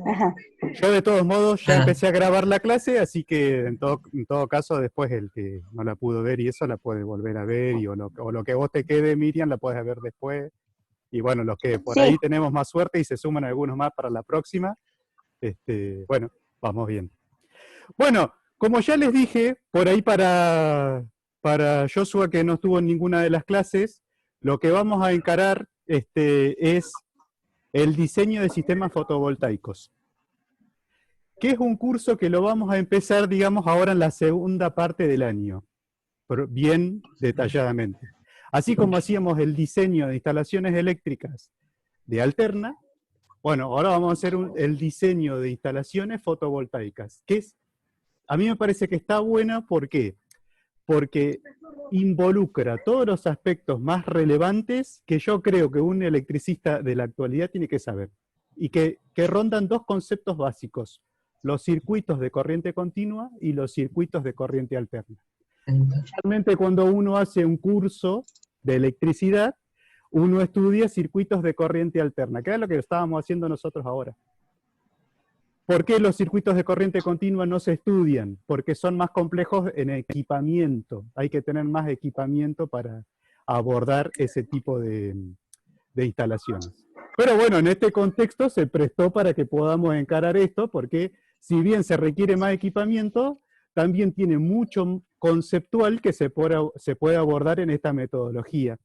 Ajá. Yo de todos modos ya Ah, empecé a grabar la clase, así que en todo caso después el que no la pudo ver y eso la puede volver a ver, o lo que vos te quede, Miriam, la puedes ver después. Y bueno, los que por Sí, ahí tenemos más suerte y se suman algunos más para la próxima, bueno, vamos bien. Bueno, como ya les dije, por ahí para Joshua que no estuvo en ninguna de las clases, lo que vamos a encarar es el diseño de sistemas fotovoltaicos, que es un curso que lo vamos a empezar, digamos, ahora en la segunda parte del año, bien detalladamente. Así como hacíamos el diseño de instalaciones eléctricas de Alterna, bueno, ahora vamos a hacer el diseño de instalaciones fotovoltaicas, que es, a mí me parece que está buena, ¿por qué? Porque involucra todos los aspectos más relevantes que yo creo que un electricista de la actualidad tiene que saber, y que rondan dos conceptos básicos: los circuitos de corriente continua y los circuitos de corriente alterna. Realmente cuando uno hace un curso de electricidad, uno estudia circuitos de corriente alterna, que es lo que estábamos haciendo nosotros ahora. ¿Por qué los circuitos de corriente continua no se estudian? Porque son más complejos en equipamiento. Hay que tener más equipamiento para abordar ese tipo de instalaciones. Pero bueno, en este contexto se prestó para que podamos encarar esto, porque si bien se requiere más equipamiento, también tiene mucho conceptual que se puede abordar en esta metodología.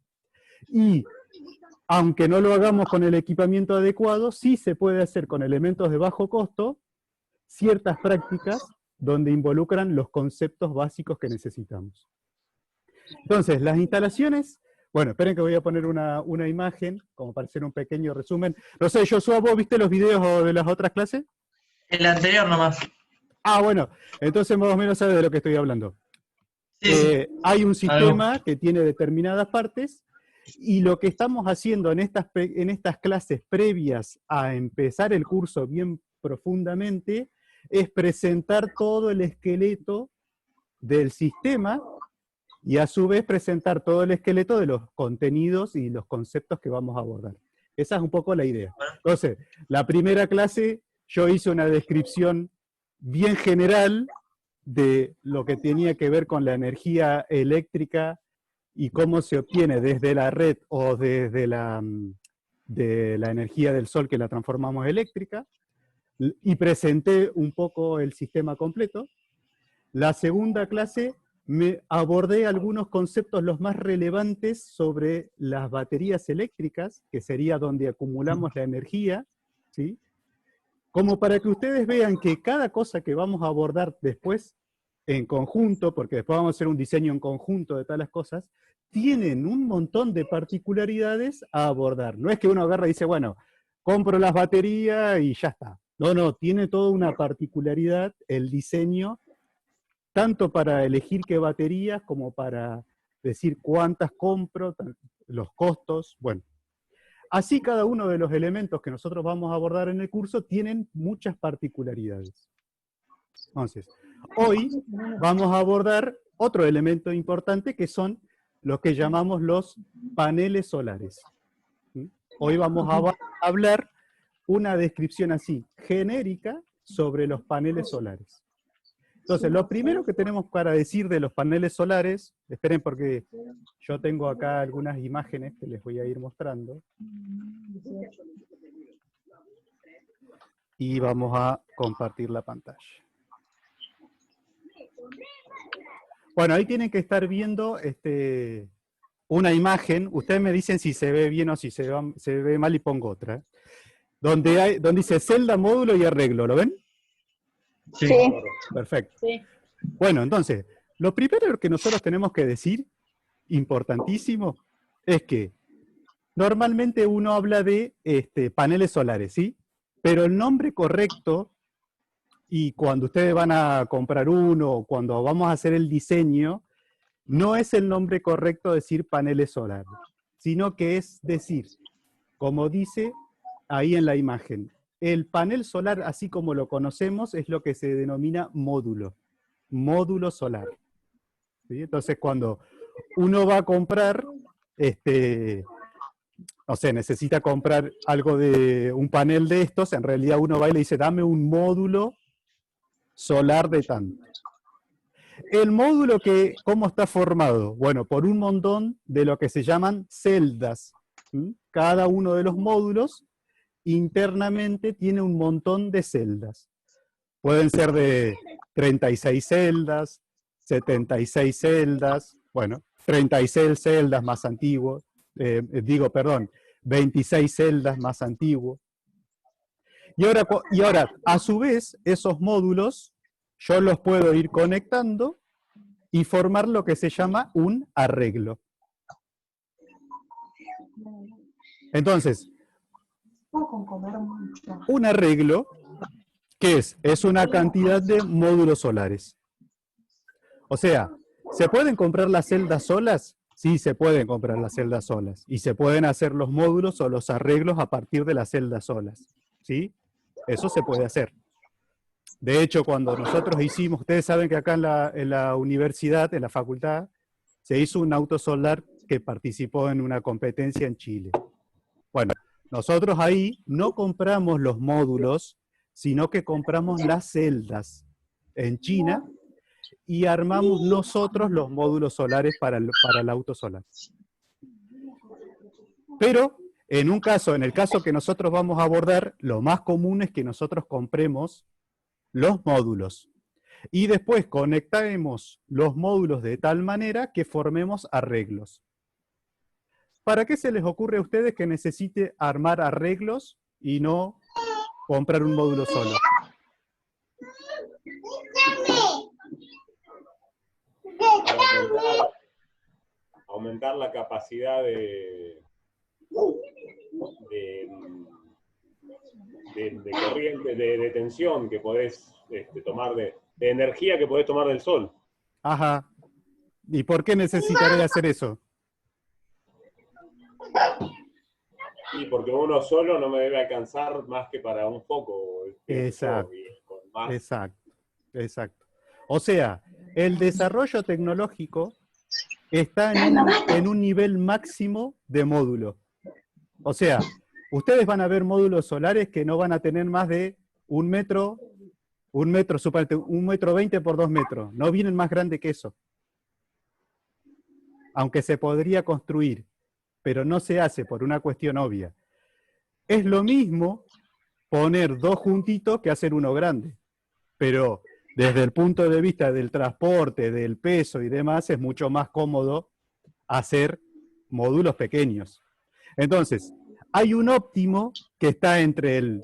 Y aunque no lo hagamos con el equipamiento adecuado, sí se puede hacer con elementos de bajo costo ciertas prácticas donde involucran los conceptos básicos que necesitamos. Entonces, las instalaciones, bueno, esperen que voy a poner una imagen, como para hacer un pequeño resumen. No sé, Joshua, ¿vos viste los videos de las otras clases? el anterior nomás. Ah, bueno, entonces más o menos sabes de lo que estoy hablando. Sí, sí. Hay un Algo. sistema que tiene determinadas partes, y lo que estamos haciendo en estas clases previas a empezar el curso bien profundamente es presentar todo el esqueleto del sistema y a su vez presentar todo el esqueleto de los contenidos y los conceptos que vamos a abordar. Esa es un poco la idea. Entonces, la primera clase yo hice una descripción bien general de lo que tenía que ver con la energía eléctrica y cómo se obtiene desde la red o desde de la energía del sol que la transformamos eléctrica, y presenté un poco el sistema completo. La segunda clase me abordé algunos conceptos los más relevantes sobre las baterías eléctricas, que sería donde acumulamos la energía, ¿sí? Como para que ustedes vean que cada cosa que vamos a abordar después en conjunto, porque después vamos a hacer un diseño en conjunto de tales cosas, tienen un montón de particularidades a abordar. No es que uno agarra y dice, bueno, compro las baterías y ya está. No, no, tiene toda una particularidad el diseño, tanto para elegir qué baterías como para decir cuántas compro, los costos, bueno. Así cada uno de los elementos que nosotros vamos a abordar en el curso tienen muchas particularidades. Entonces, hoy vamos a abordar otro elemento importante que son lo que llamamos los paneles solares. Hoy vamos a hablar una descripción así, genérica, sobre los paneles solares. Entonces, lo primero que tenemos para decir de los paneles solares, esperen porque yo tengo acá algunas imágenes que les voy a ir mostrando. Y vamos a compartir la pantalla. Bueno, ahí tienen que estar viendo una imagen. Ustedes me dicen si se ve bien o si se ve mal y pongo otra. Donde dice celda, módulo y arreglo. ¿Lo ven? Sí. sí, Perfecto. sí. Bueno, entonces, lo primero que nosotros tenemos que decir, importantísimo, es que normalmente uno habla de paneles solares, ¿sí? Pero el nombre correcto, y cuando ustedes van a comprar uno, o cuando vamos a hacer el diseño, no es el nombre correcto decir paneles solares, sino que es decir, como dice ahí en la imagen, el panel solar, así como lo conocemos, es lo que se denomina módulo solar. ¿Sí? Entonces, cuando uno va a comprar no sé, necesita comprar algo de un panel de estos, en realidad uno va y le dice, dame un módulo solar de tanto. El módulo, ¿cómo está formado? Bueno, por un montón de lo que se llaman celdas. Cada uno de los módulos internamente tiene un montón de celdas. Pueden ser de 36 celdas, 76 celdas, bueno, 36 celdas más antiguo, 26 celdas más antiguo. Y ahora, a su vez, esos módulos yo los puedo ir conectando y formar lo que se llama un arreglo. Entonces, un arreglo, ¿qué es? Es una cantidad de módulos solares. O sea, ¿se pueden comprar las celdas solas? Sí, se pueden comprar las celdas solas. Y se pueden hacer los módulos o los arreglos a partir de las celdas solas. ¿Sí? Eso se puede hacer. De hecho, cuando nosotros hicimos, ustedes saben que acá en la universidad, en la facultad, se hizo un auto solar que participó en una competencia en Chile. Bueno, nosotros ahí no compramos los módulos, sino que compramos las celdas en China y armamos nosotros los módulos solares para el auto solar. Pero en el caso que nosotros vamos a abordar, lo más común es que nosotros compremos los módulos y después conectemos los módulos de tal manera que formemos arreglos. ¿Para qué se les ocurre a ustedes que necesite armar arreglos y no comprar un módulo solo? Aumentar la capacidad de corriente, de tensión que podés tomar, de energía que podés tomar del sol. Ajá. ¿Y por qué necesitaré hacer eso? Sí, porque uno solo no me debe alcanzar más que para un foco. Exacto, exacto. O sea, el desarrollo tecnológico está en un nivel máximo de módulo. O sea, ustedes van a ver módulos solares que no van a tener más de 1 metro, suponete, 1,20 m por 2 metros. No vienen más grandes que eso. Aunque se podría construir, pero no se hace por una cuestión obvia. Es lo mismo poner 2 juntitos que hacer uno grande. Pero desde el punto de vista del transporte, del peso y demás, es mucho más cómodo hacer módulos pequeños. Entonces, hay un óptimo que está entre el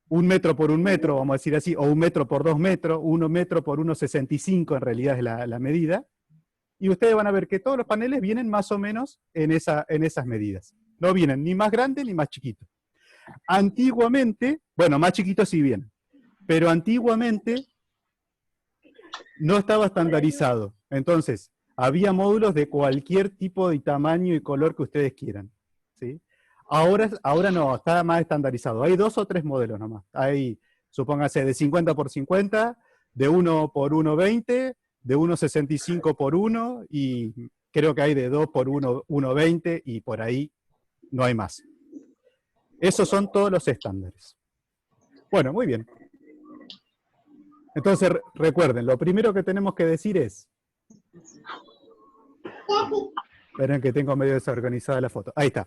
1 metro por 1 metro, vamos a decir así, o 1 metro por 2 metros, 1 metro por 1,65 en realidad es la medida, y ustedes van a ver que todos los paneles vienen más o menos en esas medidas. No vienen ni más grandes ni más chiquitos. Antiguamente, bueno, más chiquitos sí vienen, pero antiguamente no estaba estandarizado. Entonces, había módulos de cualquier tipo de tamaño y color que ustedes quieran. ¿Sí? Ahora no, está más estandarizado. Hay 2 o 3 modelos nomás. Hay, supóngase, de 50 por 50, de 1 por 1,20, de 1,65 por 1, y creo que hay de 2 por 1,20, y por ahí no hay más. Esos son todos los estándares. Bueno, muy bien. Entonces, recuerden, lo primero que tenemos que decir es... Esperen que tengo medio desorganizada la foto. Ahí está.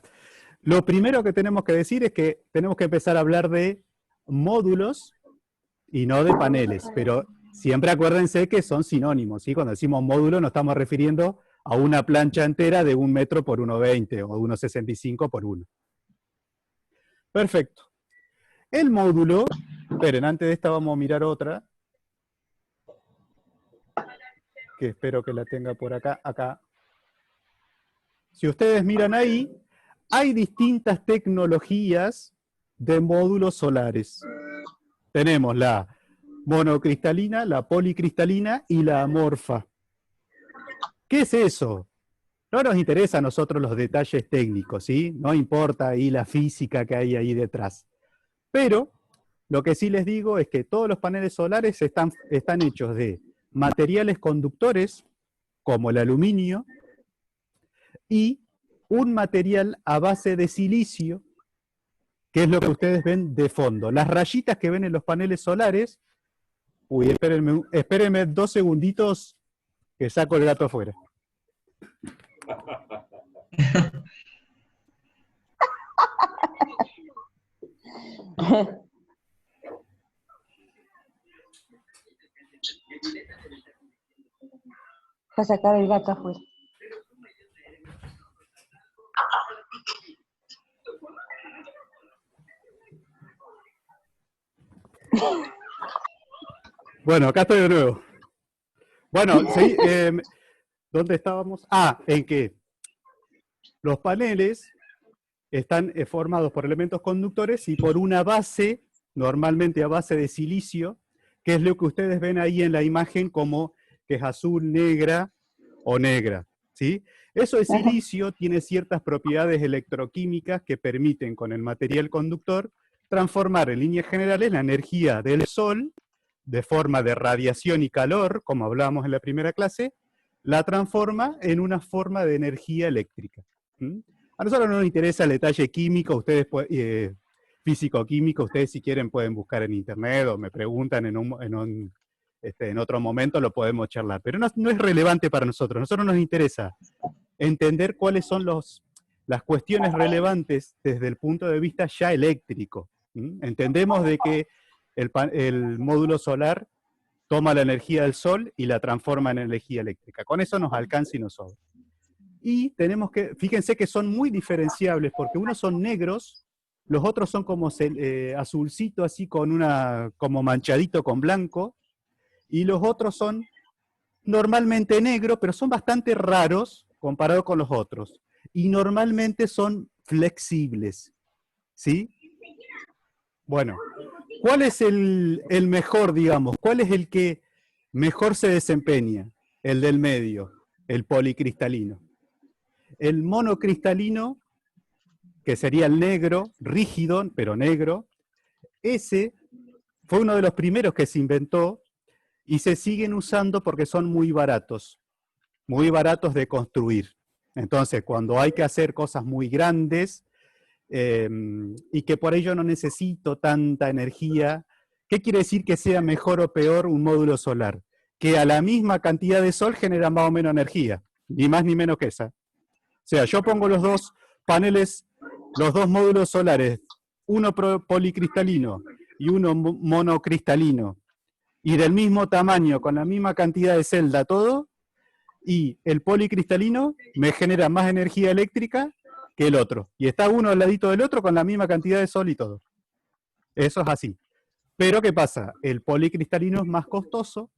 Lo primero que tenemos que decir es que tenemos que empezar a hablar de módulos y no de paneles, pero siempre acuérdense que son sinónimos, ¿sí? Cuando decimos módulo nos estamos refiriendo a una plancha entera de 1 metro por 1,20 o 1,65 por 1. Perfecto. El módulo, esperen, antes de esta vamos a mirar otra, que espero que la tenga por acá. Si ustedes miran ahí, hay distintas tecnologías de módulos solares. Tenemos la monocristalina, la policristalina y la amorfa. ¿Qué es eso? No nos interesa a nosotros los detalles técnicos, ¿sí? No importa ahí la física que hay ahí detrás. Pero lo que sí les digo es que todos los paneles solares están hechos de materiales conductores, como el aluminio, y un material a base de silicio, que es lo que ustedes ven de fondo. Las rayitas que ven en los paneles solares, uy, espérenme 2 segunditos que saco el gato afuera. A sacar el gato afuera. Bueno, acá estoy de nuevo. Bueno, sí, ¿dónde estábamos? En que los paneles están formados por elementos conductores y por una base, normalmente a base de silicio, que es lo que ustedes ven ahí en la imagen como que es azul, negra o negra, ¿sí? Eso de silicio tiene ciertas propiedades electroquímicas que permiten con el material conductor transformar en líneas generales la energía del Sol de forma de radiación y calor, como hablábamos en la primera clase, la transforma en una forma de energía eléctrica. A nosotros no nos interesa el detalle químico, ustedes físico-químico, ustedes si quieren pueden buscar en internet o me preguntan en otro momento, lo podemos charlar, pero no es relevante para nosotros. A nosotros nos interesa entender cuáles son las cuestiones relevantes desde el punto de vista ya eléctrico. Entendemos de que el módulo solar toma la energía del sol y la transforma en energía eléctrica. Con eso nos alcanza y nos sobra. Y tenemos que, fíjense que son muy diferenciables, porque unos son negros, los otros son como azulcito, así como manchadito con blanco, y los otros son normalmente negros, pero son bastante raros comparado con los otros. Y normalmente son flexibles, ¿sí? Bueno, ¿cuál es el mejor, digamos? ¿Cuál es el que mejor se desempeña? El del medio, el policristalino. El monocristalino, que sería el negro, rígido, pero negro, ese fue uno de los primeros que se inventó y se siguen usando porque son muy baratos de construir. Entonces, cuando hay que hacer cosas muy grandes y que por ello no necesito tanta energía, ¿qué quiere decir que sea mejor o peor un módulo solar? Que a la misma cantidad de sol genera más o menos energía, ni más ni menos que esa. O sea, yo pongo los dos paneles, los dos módulos solares, uno policristalino y uno monocristalino, y del mismo tamaño, con la misma cantidad de celda, todo, y el policristalino me genera más energía eléctrica que el otro. Y está uno al ladito del otro con la misma cantidad de sol y todo. Eso es así. Pero ¿qué pasa? El policristalino es más costoso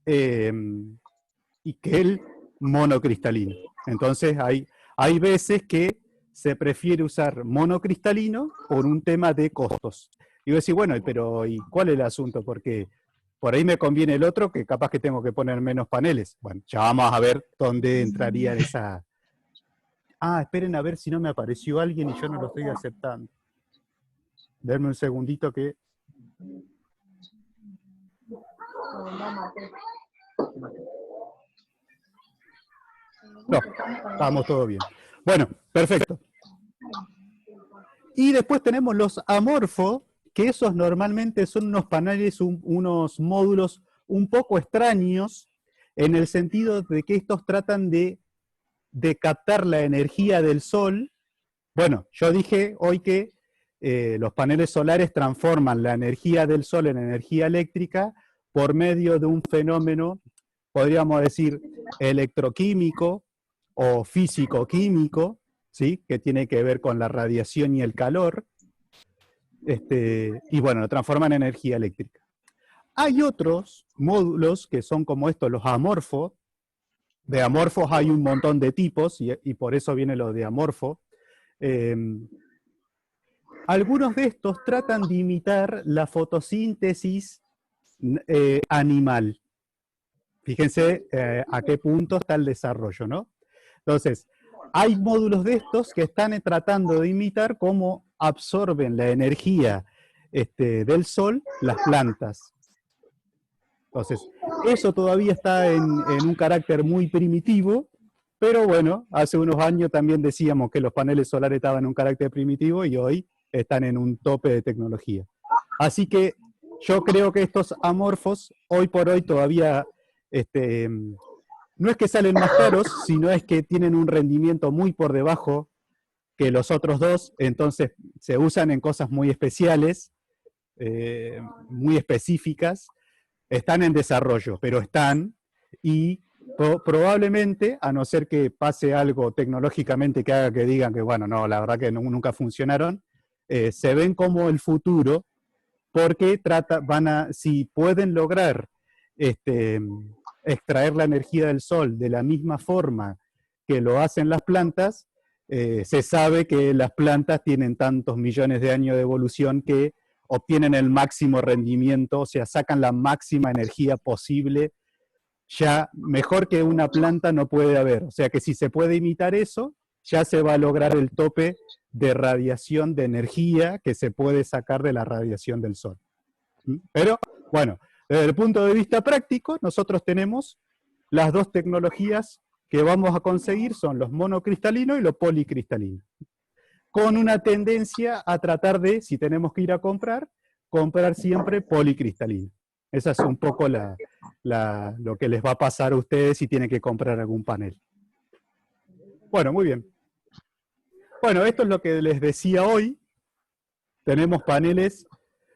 y que el monocristalino. Entonces hay veces que se prefiere usar monocristalino por un tema de costos. Y voy a decir, bueno, pero ¿y cuál es el asunto? Porque por ahí me conviene el otro, que capaz que tengo que poner menos paneles. Bueno, ya vamos a ver dónde entraría en esa... esperen a ver si no me apareció alguien y yo no lo estoy aceptando. Denme un segundito que... No, estamos todo bien. Bueno, perfecto. Y después tenemos los amorfos, que esos normalmente son unos paneles, unos módulos un poco extraños, en el sentido de que estos tratan de captar la energía del sol. Bueno, yo dije hoy que los paneles solares transforman la energía del sol en energía eléctrica por medio de un fenómeno, podríamos decir, electroquímico o físico-químico, ¿sí? Que tiene que ver con la radiación y el calor, y bueno, lo transforman en energía eléctrica. Hay otros módulos que son como estos, los amorfos. De amorfos hay un montón de tipos, y por eso viene lo de amorfo. Algunos de estos tratan de imitar la fotosíntesis animal. Fíjense a qué punto está el desarrollo, ¿no? Entonces, hay módulos de estos que están tratando de imitar cómo absorben la energía del sol las plantas. Entonces, eso todavía está en un carácter muy primitivo, Pero bueno, hace unos años también decíamos que los paneles solares estaban en un carácter primitivo y hoy están en un tope de tecnología. Así que yo creo que estos amorfos, hoy por hoy todavía, no es que salen más caros, sino es que tienen un rendimiento muy por debajo que los otros dos, entonces se usan en cosas muy especiales, muy específicas, están en desarrollo, pero están, y probablemente, a no ser que pase algo tecnológicamente que haga que digan que, bueno, no, la verdad que nunca funcionaron, se ven como el futuro, porque si pueden lograr extraer la energía del sol de la misma forma que lo hacen las plantas, se sabe que las plantas tienen tantos millones de años de evolución que obtienen el máximo rendimiento, o sea, sacan la máxima energía posible. Ya mejor que una planta no puede haber. O sea que si se puede imitar eso, ya se va a lograr el tope de radiación de energía que se puede sacar de la radiación del sol. Pero, bueno, desde el punto de vista práctico, nosotros tenemos las dos tecnologías que vamos a conseguir, son los monocristalinos y los policristalinos, con una tendencia a tratar de, si tenemos que ir a comprar siempre policristalino. Esa es un poco lo que les va a pasar a ustedes si tienen que comprar algún panel. Bueno, muy bien. Bueno, esto es lo que les decía hoy. Tenemos paneles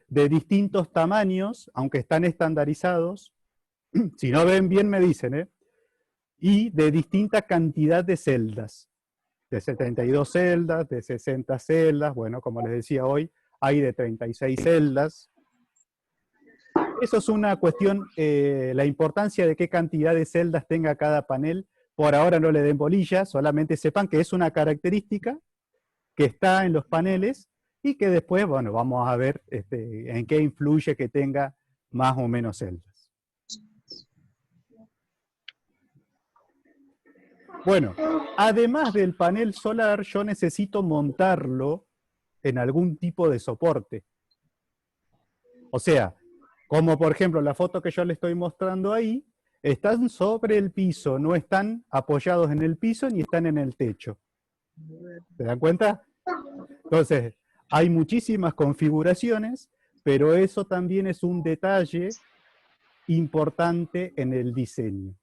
de distintos tamaños, aunque están estandarizados. Si no ven bien me dicen, ¿eh? Y de distinta cantidad de celdas. De 72 celdas, de 60 celdas, bueno, como les decía hoy, hay de 36 celdas. Eso es una cuestión, la importancia de qué cantidad de celdas tenga cada panel. Por ahora no le den bolilla, solamente sepan que es una característica que está en los paneles y que después, bueno, vamos a ver en qué influye que tenga más o menos celdas. Bueno, además del panel solar, yo necesito montarlo en algún tipo de soporte. O sea, como por ejemplo la foto que yo le estoy mostrando ahí, están sobre el piso, no están apoyados en el piso ni están en el techo. ¿Se dan cuenta? Entonces, hay muchísimas configuraciones, pero eso también es un detalle importante en el diseño.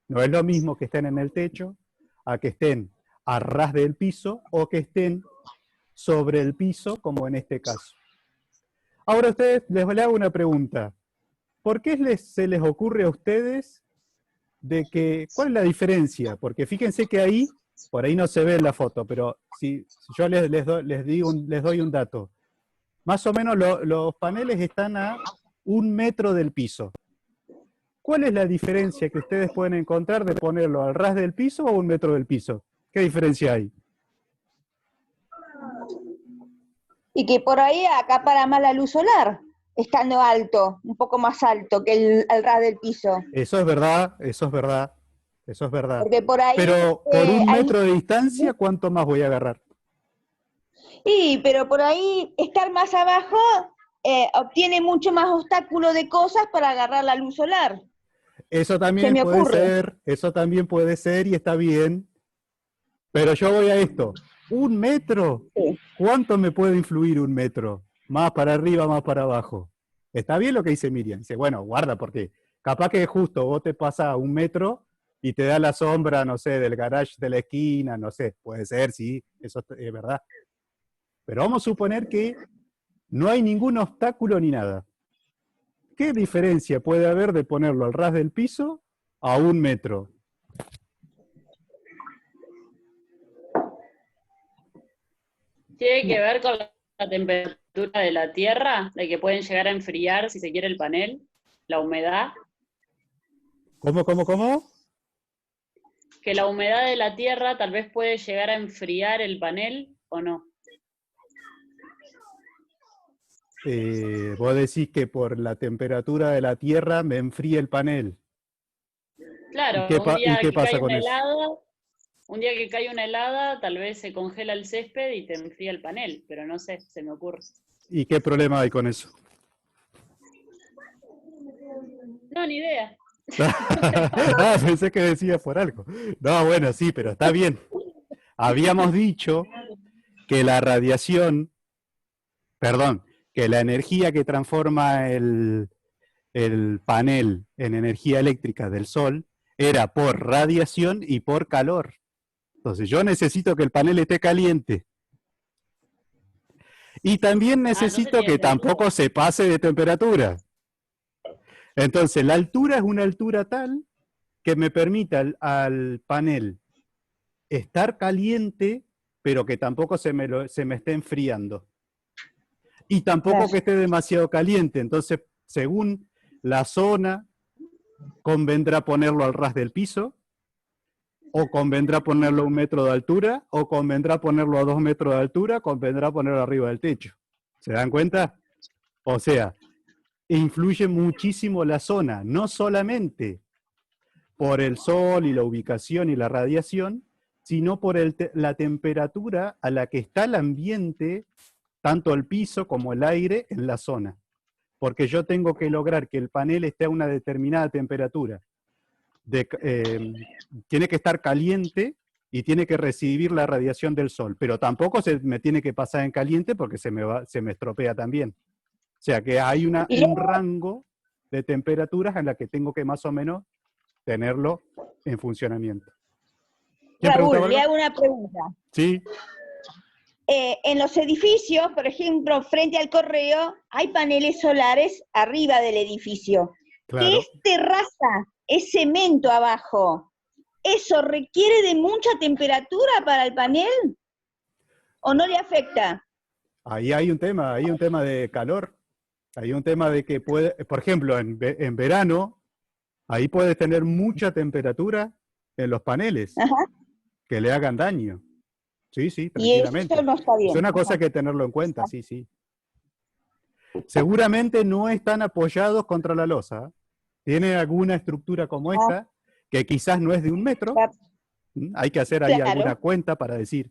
No es lo mismo que estén en el techo, a que estén a ras del piso o que estén sobre el piso, como en este caso. Ahora ustedes, les hago una pregunta. ¿Por qué se les ocurre a ustedes cuál es la diferencia? Porque fíjense que ahí, por ahí no se ve en la foto, pero si yo les doy un dato. Más o menos los paneles están a 1 metro del piso. ¿Cuál es la diferencia que ustedes pueden encontrar de ponerlo al ras del piso o a 1 metro del piso? ¿Qué diferencia hay? Y que por ahí acapara más la luz solar, estando alto, un poco más alto que el ras del piso. Eso es verdad, eso es verdad, eso es verdad. Porque por ahí, pero por 1 metro de distancia, ¿cuánto más voy a agarrar? Pero por ahí estar más abajo obtiene mucho más obstáculo de cosas para agarrar la luz solar. Eso también puede ser y está bien. Pero yo voy a esto. 1 metro. Sí. ¿Cuánto me puede influir 1 metro? Más para arriba, más para abajo. Está bien lo que dice Miriam. Dice, bueno, guarda, porque capaz que justo vos te pasas 1 metro y te da la sombra, no sé, del garage de la esquina, no sé. Puede ser, sí, eso es verdad. Pero vamos a suponer que no hay ningún obstáculo ni nada. ¿Qué diferencia puede haber de ponerlo al ras del piso a 1 metro? ¿Tiene que ver con la temperatura de la tierra? ¿De que pueden llegar a enfriar, si se quiere, el panel? ¿La humedad? ¿Cómo? Que la humedad de la tierra tal vez puede llegar a enfriar el panel, ¿o no? Vos decís que por la temperatura de la tierra me enfría el panel. Claro, ¿Y qué pasa con eso? Un día que cae una helada, tal vez se congela el césped y te enfría el panel, pero no sé, se me ocurre. ¿Y qué problema hay con eso? No, ni idea. Ah, pensé que decía por algo. No, bueno, sí, pero está bien. Habíamos dicho que la radiación, perdón, que la energía que transforma el panel en energía eléctrica del sol era por radiación y por calor. Entonces yo necesito que el panel esté caliente. Y también entonces necesito tiene que sentido. tampoco se pase de temperatura. Entonces la altura es una altura tal que me permita al panel estar caliente, pero que tampoco se me esté enfriando. Y tampoco Claro. que esté demasiado caliente. Entonces, según la zona, convendrá ponerlo al ras del piso, o convendrá ponerlo a 1 metro de altura, o convendrá ponerlo a 2 metros de altura, convendrá ponerlo arriba del techo. ¿Se dan cuenta? O sea, influye muchísimo la zona, no solamente por el sol y la ubicación y la radiación, sino por la temperatura a la que está el ambiente, tanto el piso como el aire en la zona. Porque yo tengo que lograr que el panel esté a una determinada temperatura. Tiene que estar caliente y tiene que recibir la radiación del sol, pero tampoco se me tiene que pasar en caliente porque se me estropea también. O sea que hay Y un rango de temperaturas en la que tengo que más o menos tenerlo en funcionamiento. ¿Quién preguntaba Raúl, le algo? hago una pregunta. Sí, En los edificios, por ejemplo, frente al correo, hay paneles solares arriba del edificio. Que claro. es terraza, es cemento abajo. ¿Eso requiere de mucha temperatura para el panel? ¿O no le afecta? Ahí hay un tema de calor. Hay un tema de que puede, por ejemplo, en verano, ahí puedes tener mucha temperatura en los paneles Ajá. que le hagan daño. Sí, sí, Y eso tranquilamente. no está Es bien. una cosa Ajá. que hay que tenerlo en cuenta, sí, sí. Seguramente no están apoyados contra la losa. Tiene alguna estructura como esta, que quizás no es de 1 metro. Hay que hacer ahí alguna Claro. cuenta para decir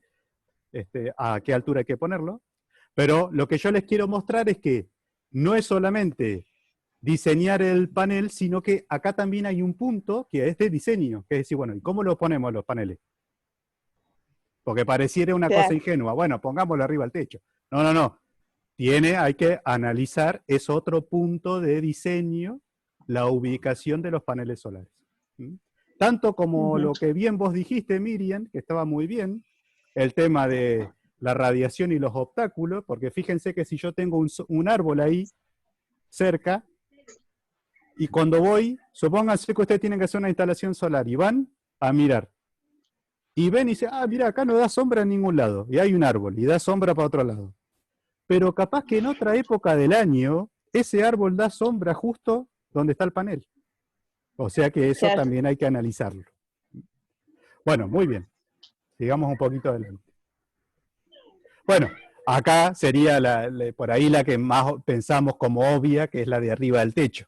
a qué altura hay que ponerlo. Pero lo que yo les quiero mostrar es que no es solamente diseñar el panel, sino que acá también hay un punto que es de diseño, que es decir, bueno, ¿y cómo lo ponemos los paneles? Porque pareciera una cosa Claro. ingenua, bueno, pongámoslo arriba al techo. No, no, no. Hay que analizar, es otro punto de diseño, la ubicación de los paneles solares. ¿Mm? Tanto como lo que bien vos dijiste, Miriam, que estaba muy bien, el tema de la radiación y los obstáculos, porque fíjense que si yo tengo un árbol ahí cerca, y cuando voy, supónganse que ustedes tienen que hacer una instalación solar, y van a mirar, y ven y dicen, ah, mira, acá no da sombra en ningún lado, y hay un árbol, y da sombra para otro lado. Pero capaz que en otra época del año, ese árbol da sombra justo donde está el panel. O sea que eso Claro. también hay que analizarlo. Bueno, muy bien. Sigamos un poquito adelante. Bueno, acá sería por ahí la que más pensamos como obvia, que es la de arriba del techo.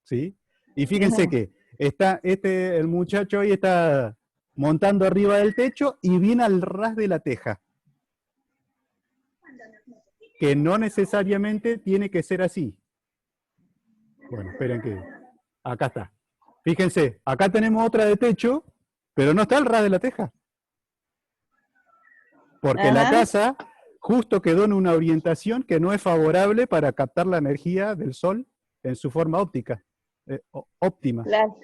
¿Sí? Y fíjense que el muchacho ahí está montando arriba del techo y viene al ras de la teja. Que no necesariamente tiene que ser así. Bueno, esperen que... Acá está. Fíjense, acá tenemos otra de techo, pero no está al ras de la teja. Porque la casa justo quedó en una orientación que no es favorable para captar la energía del sol en su forma óptima. Claro.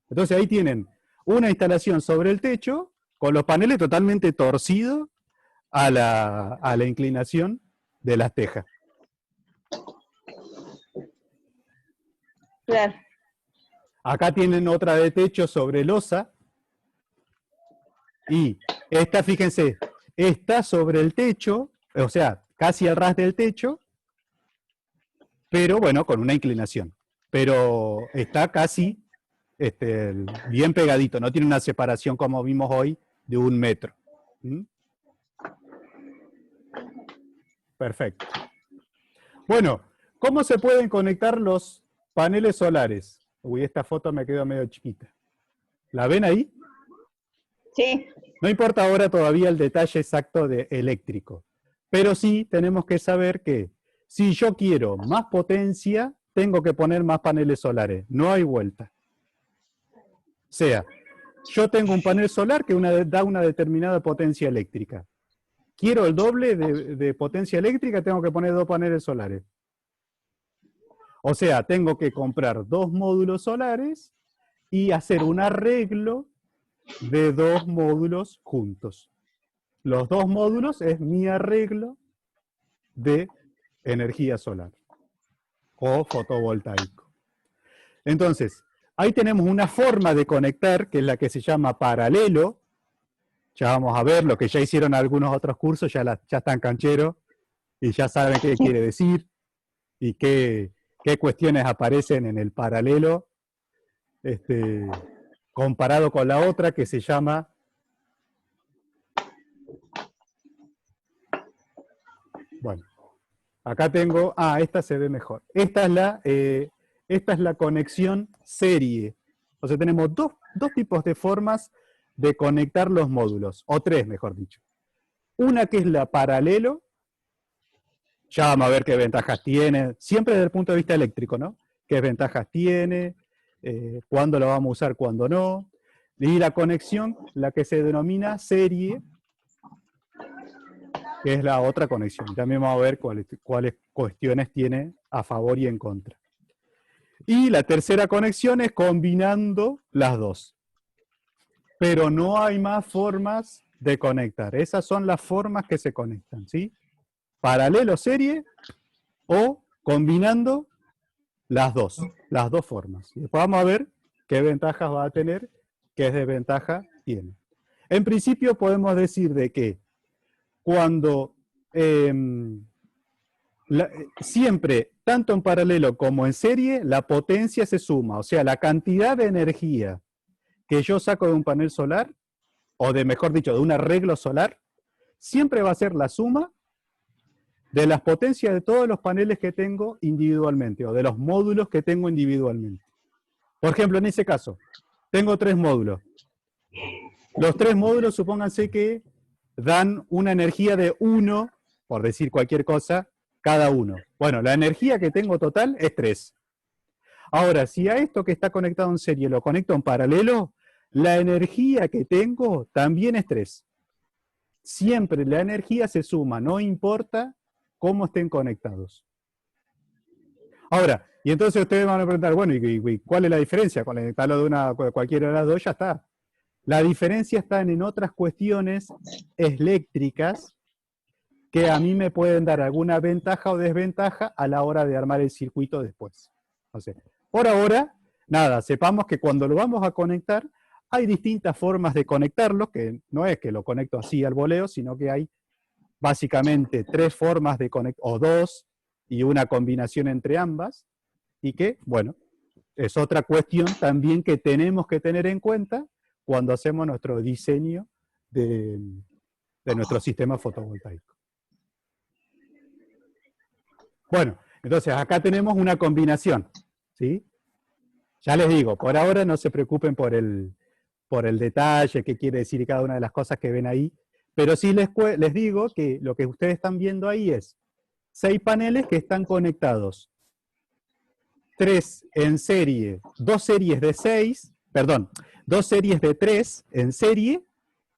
Entonces ahí tienen una instalación sobre el techo con los paneles totalmente torcidos a la inclinación de las tejas. Claro. Acá tienen otra de techo sobre losa. Y esta, fíjense, está sobre el techo, o sea, casi al ras del techo, pero bueno, con una inclinación. Pero está casi bien pegadito, no tiene una separación como vimos hoy de 1 metro. ¿Mm? Perfecto. Bueno, ¿cómo se pueden conectar los paneles solares? Uy, esta foto me quedó medio chiquita. ¿La ven ahí? Sí. No importa ahora todavía el detalle exacto de eléctrico, pero sí tenemos que saber que si yo quiero más potencia, tengo que poner más paneles solares. No hay vuelta. sea, yo tengo un panel solar que da una determinada potencia eléctrica. Quiero el doble de potencia eléctrica, tengo que poner 2 paneles solares. O sea, tengo que comprar 2 módulos solares y hacer un arreglo de 2 módulos juntos. Los 2 módulos es mi arreglo de energía solar o fotovoltaico. Entonces, ahí tenemos una forma de conectar, que es la que se llama paralelo. Ya vamos a ver, lo que ya hicieron algunos otros cursos, ya están cancheros y ya saben qué quiere decir y qué cuestiones aparecen en el paralelo, comparado con la otra que se llama bueno, acá tengo, esta se ve mejor. Esta es la conexión serie. O sea, tenemos dos tipos de formas de conectar los módulos, o 3, mejor dicho. Una que es la paralelo, ya vamos a ver qué ventajas tiene, siempre desde el punto de vista eléctrico, ¿no? Qué ventajas tiene, cuándo lo vamos a usar, cuándo no. Y la conexión, la que se denomina serie, que es la otra conexión. También vamos a ver cuáles cuestiones tiene a favor y en contra. Y la tercera conexión es combinando las dos. Pero no hay más formas de conectar. Esas son las formas que se conectan, ¿sí? Paralelo serie o combinando las dos formas. Y después vamos a ver qué ventajas va a tener, qué desventaja tiene. En principio podemos decir de que cuando siempre, tanto en paralelo como en serie, la potencia se suma, o sea, la cantidad de energía que yo saco de un panel solar, o de, mejor dicho, de un arreglo solar, siempre va a ser la suma de las potencias de todos los paneles que tengo individualmente, o de los módulos que tengo individualmente. Por ejemplo, en ese caso, tengo 3 módulos. Los 3 módulos, supónganse que dan una energía de 1, por decir cualquier cosa, cada uno. Bueno, la energía que tengo total es 3. Ahora, si a esto que está conectado en serie lo conecto en paralelo, la energía que tengo también es 3. Siempre la energía se suma, no importa cómo estén conectados. Ahora, y entonces ustedes van a preguntar, bueno, ¿y cuál es la diferencia? Conectarlo de cualquiera de las dos, ya está. La diferencia está en otras cuestiones eléctricas que a mí me pueden dar alguna ventaja o desventaja a la hora de armar el circuito después. Entonces, por ahora, nada, sepamos que cuando lo vamos a conectar, hay distintas formas de conectarlo, que no es que lo conecto así al voleo, sino que hay básicamente 3 formas de conectar, o 2, y una combinación entre ambas, y que, bueno, es otra cuestión también que tenemos que tener en cuenta cuando hacemos nuestro diseño de nuestro sistema fotovoltaico. Bueno, entonces acá tenemos una combinación, ¿sí? Ya les digo, por ahora no se preocupen por el detalle, qué quiere decir cada una de las cosas que ven ahí, pero sí les digo que lo que ustedes están viendo ahí es 6 paneles que están conectados. 3 en serie, 2 series de 6, perdón, 2 series de 3 en serie,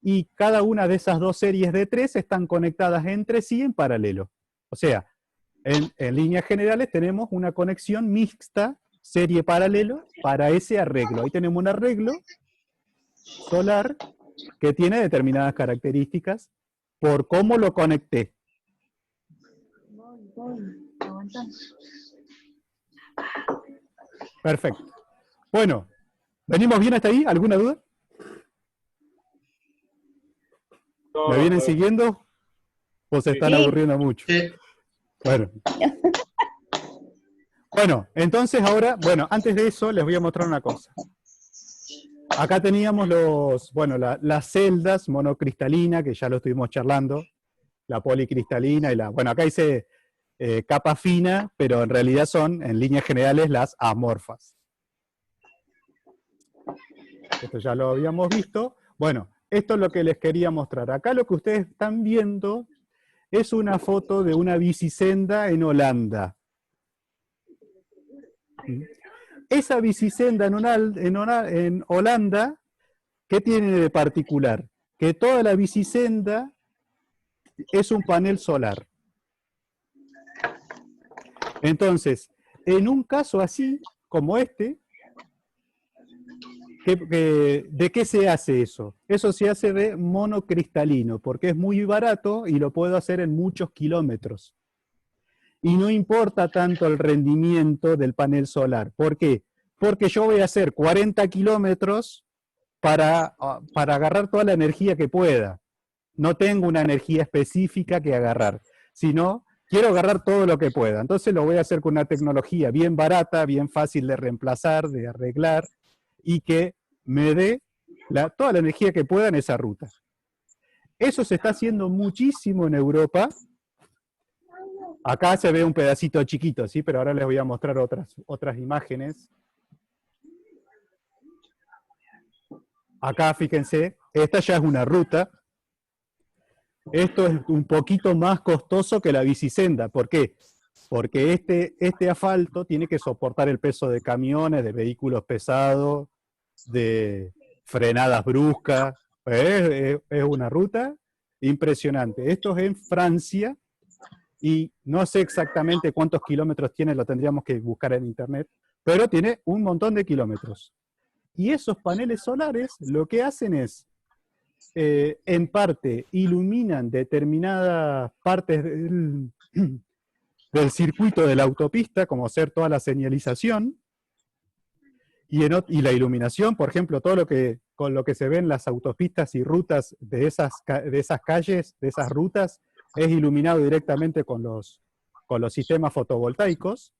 y cada una de esas 2 series de 3 están conectadas entre sí en paralelo. O sea, en líneas generales tenemos una conexión mixta, serie paralelo, para ese arreglo. Ahí tenemos un arreglo solar que tiene determinadas características por cómo lo conecté. Perfecto. Bueno, ¿venimos bien hasta ahí? ¿Alguna duda? ¿Me vienen siguiendo? ¿O se están aburriendo mucho? Sí. Bueno, entonces ahora, bueno, antes de eso les voy a mostrar una cosa. Acá teníamos las celdas monocristalinas, que ya lo estuvimos charlando, la policristalina y bueno, acá dice capa fina, pero en realidad son, en líneas generales, las amorfas. Esto ya lo habíamos visto. Bueno, esto es lo que les quería mostrar. Acá lo que ustedes están viendo es una foto de una bicisenda en Holanda. esa bicisenda en Holanda, ¿qué tiene de particular? Que toda la bicisenda es un panel solar. Entonces, en un caso así, como este, ¿de qué se hace eso? Eso se hace de monocristalino, porque es muy barato y lo puedo hacer en muchos kilómetros. Y no importa tanto el rendimiento del panel solar. ¿Por qué? Porque yo voy a hacer 40 kilómetros para agarrar toda la energía que pueda. No tengo una energía específica que agarrar, sino quiero agarrar todo lo que pueda. Entonces lo voy a hacer con una tecnología bien barata, bien fácil de reemplazar, de arreglar, y que me dé toda la energía que pueda en esa ruta. Eso se está haciendo muchísimo en Europa. Acá se ve un pedacito chiquito, ¿sí? Pero ahora les voy a mostrar otras imágenes. Acá, fíjense, esta ya es una ruta. Esto es un poquito más costoso que la bicisenda. ¿Por qué? Porque este asfalto tiene que soportar el peso de camiones, de vehículos pesados, de frenadas bruscas. Es una ruta impresionante. Esto es en Francia y no sé exactamente cuántos kilómetros tiene, lo tendríamos que buscar en internet, pero tiene un montón de kilómetros. Y esos paneles solares lo que hacen es, en parte, iluminan determinadas partes del circuito de la autopista, como ser toda la señalización, y la iluminación, por ejemplo, con lo que se ven las autopistas y rutas de esas calles, de esas rutas, es iluminado directamente con los sistemas fotovoltaicos,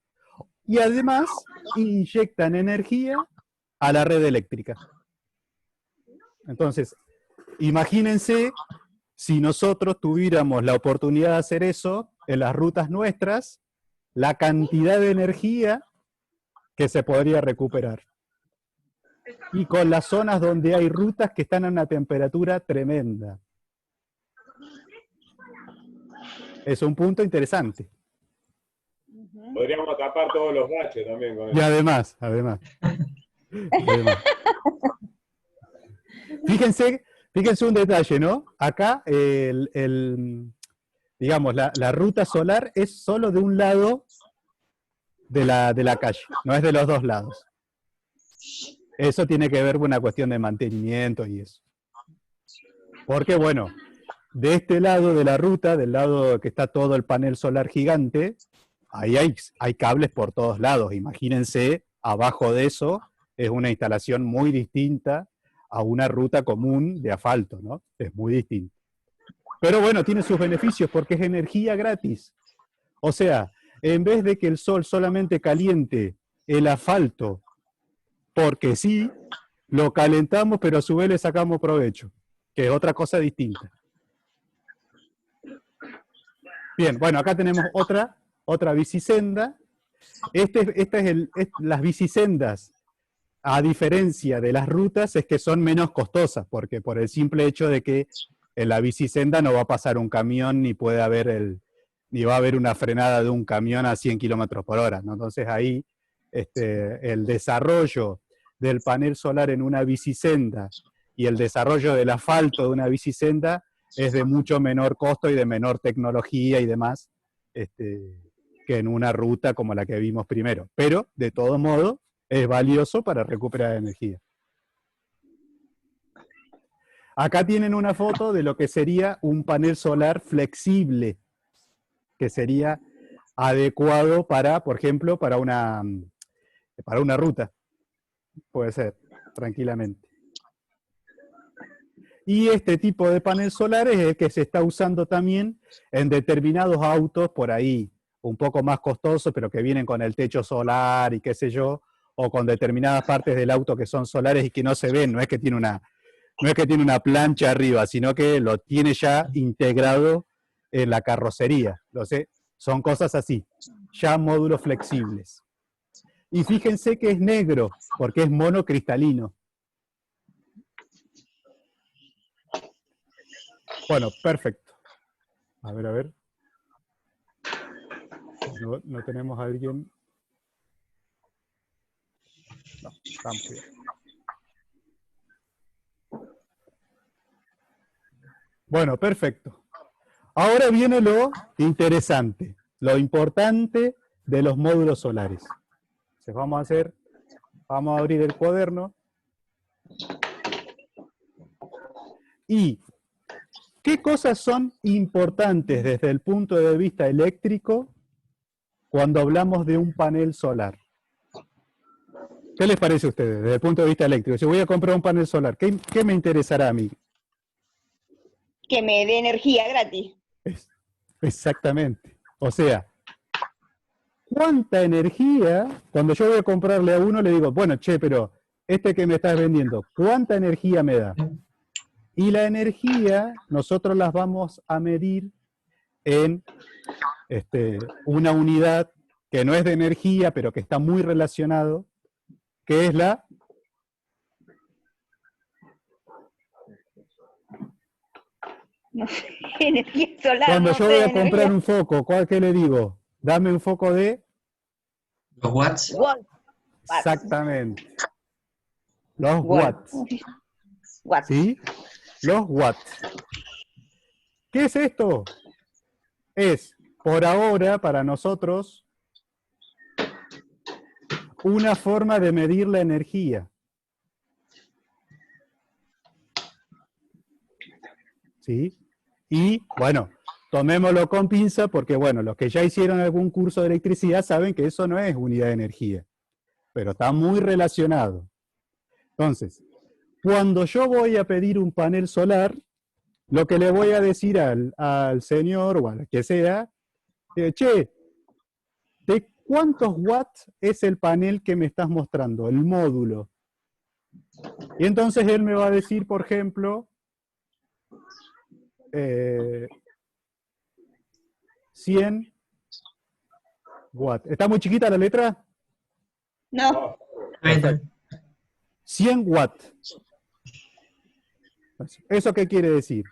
y además inyectan energía a la red eléctrica. Entonces, imagínense si nosotros tuviéramos la oportunidad de hacer eso en las rutas nuestras, la cantidad de energía que se podría recuperar. Y con las zonas donde hay rutas que están a una temperatura tremenda. Es un punto interesante. Podríamos tapar todos los baches también con eso. Y además. Fíjense un detalle, ¿no? Acá, digamos, la ruta solar es solo de un lado de la calle, no es de los dos lados. Eso tiene que ver con una cuestión de mantenimiento y eso. Porque, bueno, de este lado de la ruta, del lado que está todo el panel solar gigante, ahí hay cables por todos lados. Imagínense, abajo de eso es una instalación muy distinta a una ruta común de asfalto, ¿no? Es muy distinto. Pero bueno, tiene sus beneficios porque es energía gratis. O sea, en vez de que el sol solamente caliente el asfalto porque sí, lo calentamos, pero a su vez le sacamos provecho, que es otra cosa distinta. Bien, bueno, acá tenemos otra bicisenda. Las bicisendas, a diferencia de las rutas, es que son menos costosas, porque por el simple hecho de que en la bicisenda no va a pasar un camión, ni va a haber una frenada de un camión a 100 kilómetros por hora, ¿no? Entonces ahí el desarrollo del panel solar en una bicisenda y el desarrollo del asfalto de una bicisenda es de mucho menor costo y de menor tecnología y demás que en una ruta como la que vimos primero. Pero, de todo modo, es valioso para recuperar energía. Acá tienen una foto de lo que sería un panel solar flexible, que sería adecuado para, por ejemplo, para una ruta. Puede ser, tranquilamente. Y este tipo de panel solar es el que se está usando también en determinados autos por ahí, un poco más costosos, pero que vienen con el techo solar y qué sé yo, o con determinadas partes del auto que son solares y que no se ven, no es que tiene una plancha arriba, sino que lo tiene ya integrado en la carrocería. Son cosas así, ya módulos flexibles. Y fíjense que es negro, porque es monocristalino. Bueno, perfecto. A ver. No tenemos a alguien. No, estamos bien. Bueno, perfecto. Ahora viene lo interesante, lo importante de los módulos solares. Entonces vamos a abrir el cuaderno. ¿Y qué cosas son importantes desde el punto de vista eléctrico cuando hablamos de un panel solar? ¿Qué les parece a ustedes desde el punto de vista eléctrico? Si voy a comprar un panel solar, ¿qué me interesará a mí? Que me dé energía gratis. Exactamente. O sea, ¿cuánta energía? Cuando yo voy a comprarle a uno, le digo, bueno, che, pero este que me estás vendiendo, ¿cuánta energía me da? Y la energía, nosotros las vamos a medir en una unidad que no es de energía, pero que está muy relacionado, que es la No sé, energía solar. Cuando no yo sé, voy a energía. comprar un foco, ¿qué le digo? Dame un foco de... Los watts. Watts. Exactamente. Los Watts. watts. Watts. ¿Sí? Los watts. ¿Qué es esto? Es, por ahora, para nosotros, una forma de medir la energía. ¿Sí? Y, bueno, tomémoslo con pinza porque, bueno, los que ya hicieron algún curso de electricidad saben que eso no es unidad de energía, pero está muy relacionado. Entonces, cuando yo voy a pedir un panel solar, lo que le voy a decir al señor o al que sea, che, ¿de cuántos watts es el panel que me estás mostrando, el módulo? Y entonces él me va a decir, por ejemplo, 100 watts. ¿Está muy chiquita la letra? No. Perfecto. 100 watts. ¿Eso qué quiere decir?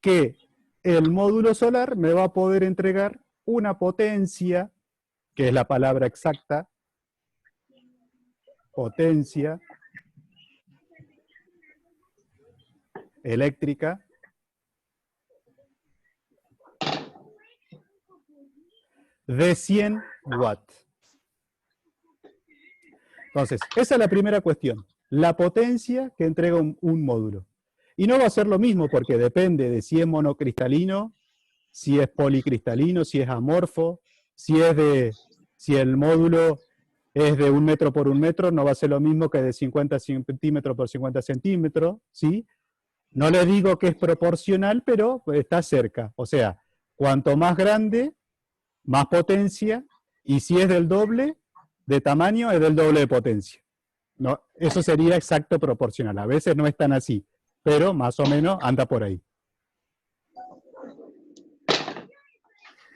Que el módulo solar me va a poder entregar una potencia, que es la palabra exacta, potencia eléctrica, de 100 watts. Entonces, esa es la primera cuestión. La potencia que entrega un módulo. Y no va a ser lo mismo porque depende de si es monocristalino, si es policristalino, si es amorfo, si el módulo es de 1 metro por 1 metro, no va a ser lo mismo que de 50 centímetros por 50 centímetros, ¿sí? No le digo que es proporcional, pero está cerca. O sea, cuanto más grande, más potencia, y si es del doble de tamaño, es del doble de potencia. No, eso sería exacto proporcional. A veces no es tan así, pero más o menos anda por ahí.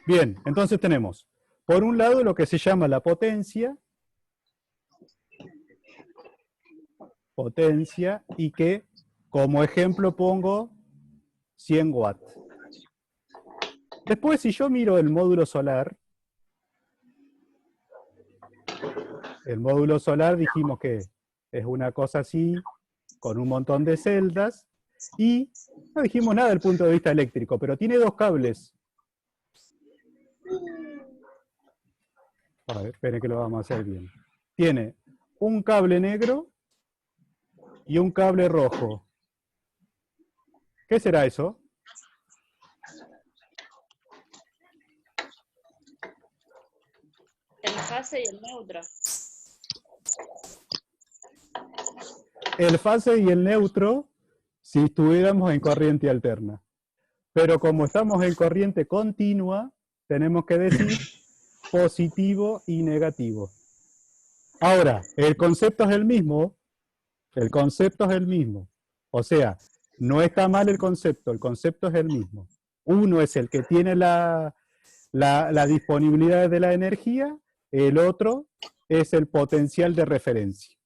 Bien, entonces tenemos, por un lado, lo que se llama la potencia, y que, como ejemplo, pongo 100 watts. Después, si yo miro el módulo solar dijimos que es una cosa así, con un montón de celdas, y no dijimos nada del punto de vista eléctrico, pero tiene 2 cables. A ver, esperen que lo vamos a hacer bien. Tiene un cable negro y un cable rojo. ¿Qué será eso? El fase y el neutro. El fase y el neutro si estuviéramos en corriente alterna. Pero como estamos en corriente continua, tenemos que decir positivo y negativo. Ahora, el concepto es el mismo. El concepto es el mismo. O sea, no está mal el concepto es el mismo. Uno es el que tiene la disponibilidad de la energía, el otro es el potencial de referencia.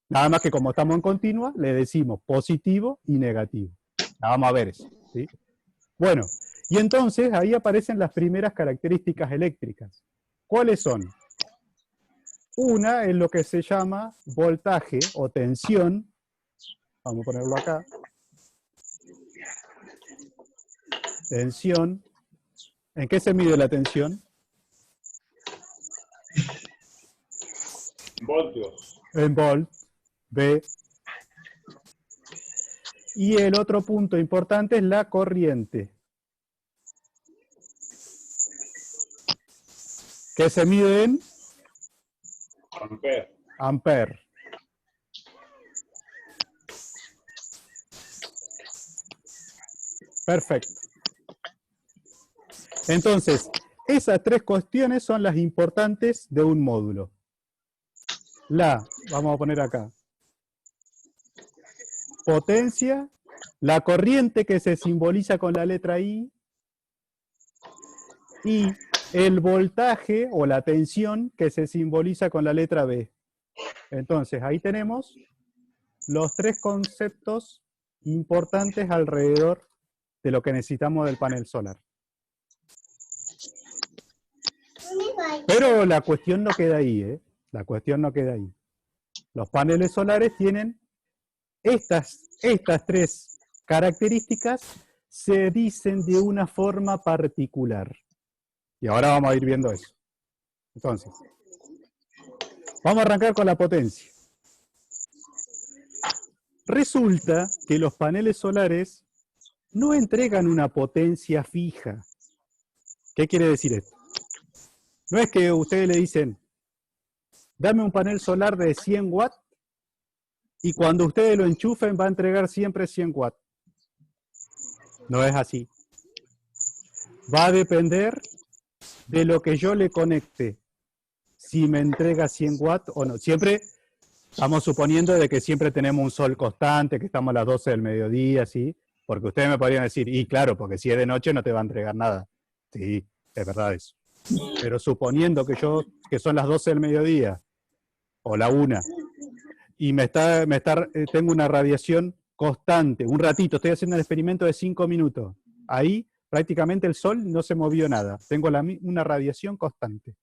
Nada más que como estamos en continua, le decimos positivo y negativo. Vamos a ver eso, ¿sí? Bueno, y entonces ahí aparecen las primeras características eléctricas. ¿Cuáles son? Una es lo que se llama voltaje o tensión. Vamos a ponerlo acá. Tensión. ¿En qué se mide la tensión? Voltios. En volt. V. Y el otro punto importante es la corriente, que se mide en Ampere. ampere. Perfecto. Entonces, esas tres cuestiones son las importantes de un módulo. Vamos a poner acá, potencia, la corriente que se simboliza con la letra I, y el voltaje o la tensión que se simboliza con la letra B. Entonces, ahí tenemos los tres conceptos importantes alrededor de lo que necesitamos del panel solar. Pero la cuestión no queda ahí, ¿eh? La cuestión no queda ahí. Los paneles solares tienen estas tres características, se dicen de una forma particular. Y ahora vamos a ir viendo eso. Entonces, vamos a arrancar con la potencia. Resulta que los paneles solares no entregan una potencia fija. ¿Qué quiere decir esto? No es que ustedes le dicen, dame un panel solar de 100 watts y cuando ustedes lo enchufen va a entregar siempre 100 watts. No es así. Va a depender de lo que yo le conecte, si me entrega 100 watts o no. Siempre estamos suponiendo de que siempre tenemos un sol constante, que estamos a las 12 del mediodía, ¿sí? Porque ustedes me podrían decir, y claro, porque si es de noche no te va a entregar nada. Sí, es verdad eso. Pero suponiendo que son las 12 del mediodía, o la 1, y tengo una radiación constante, un ratito, estoy haciendo un experimento de 5 minutos, ahí prácticamente el sol no se movió nada, tengo una radiación constante.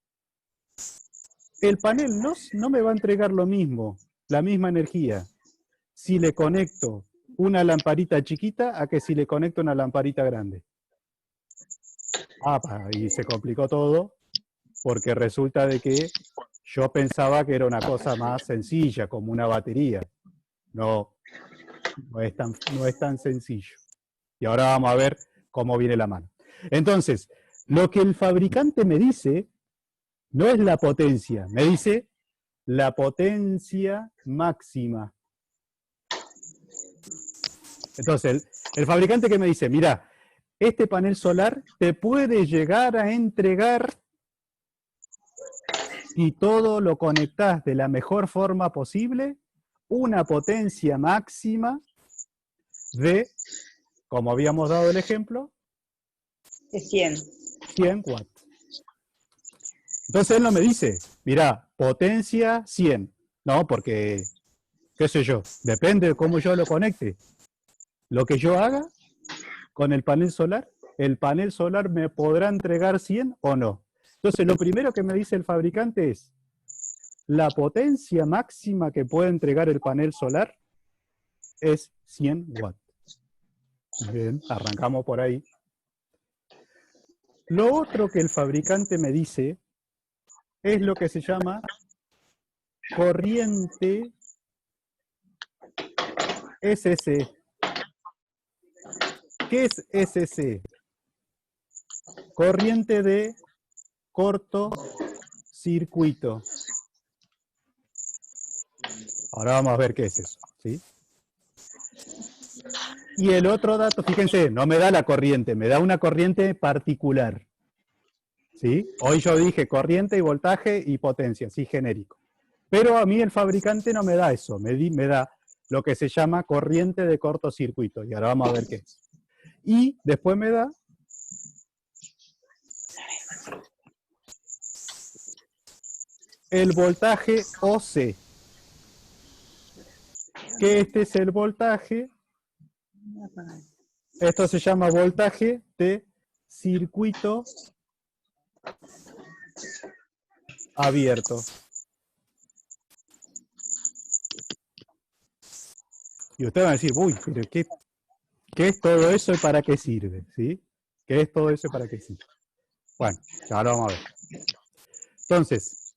El panel no me va a entregar lo mismo, la misma energía, si le conecto una lamparita chiquita a que si le conecto una lamparita grande. Y se complicó todo, porque resulta de que yo pensaba que era una cosa más sencilla, como una batería. No es tan sencillo. Y ahora vamos a ver cómo viene la mano. Entonces, lo que el fabricante me dice no es la potencia, me dice la potencia máxima. Entonces, el fabricante que me dice, mira, este panel solar te puede llegar a entregar, si todo lo conectás de la mejor forma posible, una potencia máxima de, como habíamos dado el ejemplo, De 100. 100 watts. Entonces él no me dice, mira, potencia 100. No, porque, qué sé yo, depende de cómo yo lo conecte. Lo que yo haga con el panel solar me podrá entregar 100 o no. Entonces, lo primero que me dice el fabricante es, la potencia máxima que puede entregar el panel solar es 100 watts. Bien, arrancamos por ahí. Lo otro que el fabricante me dice es lo que se llama corriente SC. ¿Qué es SC? Corriente de corto circuito. Ahora vamos a ver qué es eso, ¿sí? Y el otro dato, fíjense, no me da la corriente, me da una corriente particular. ¿Sí? Hoy yo dije corriente y voltaje y potencia, sí, genérico. Pero a mí el fabricante no me da eso, me da lo que se llama corriente de cortocircuito. Y ahora vamos a ver qué es. Y después me da el voltaje OC. Que este es el voltaje. Esto se llama voltaje de circuito abierto. Y ustedes van a decir, uy, pero ¿qué es todo eso y para qué sirve? ¿Sí? ¿Qué es todo eso y para qué sirve? Bueno, ya lo vamos a ver. Entonces,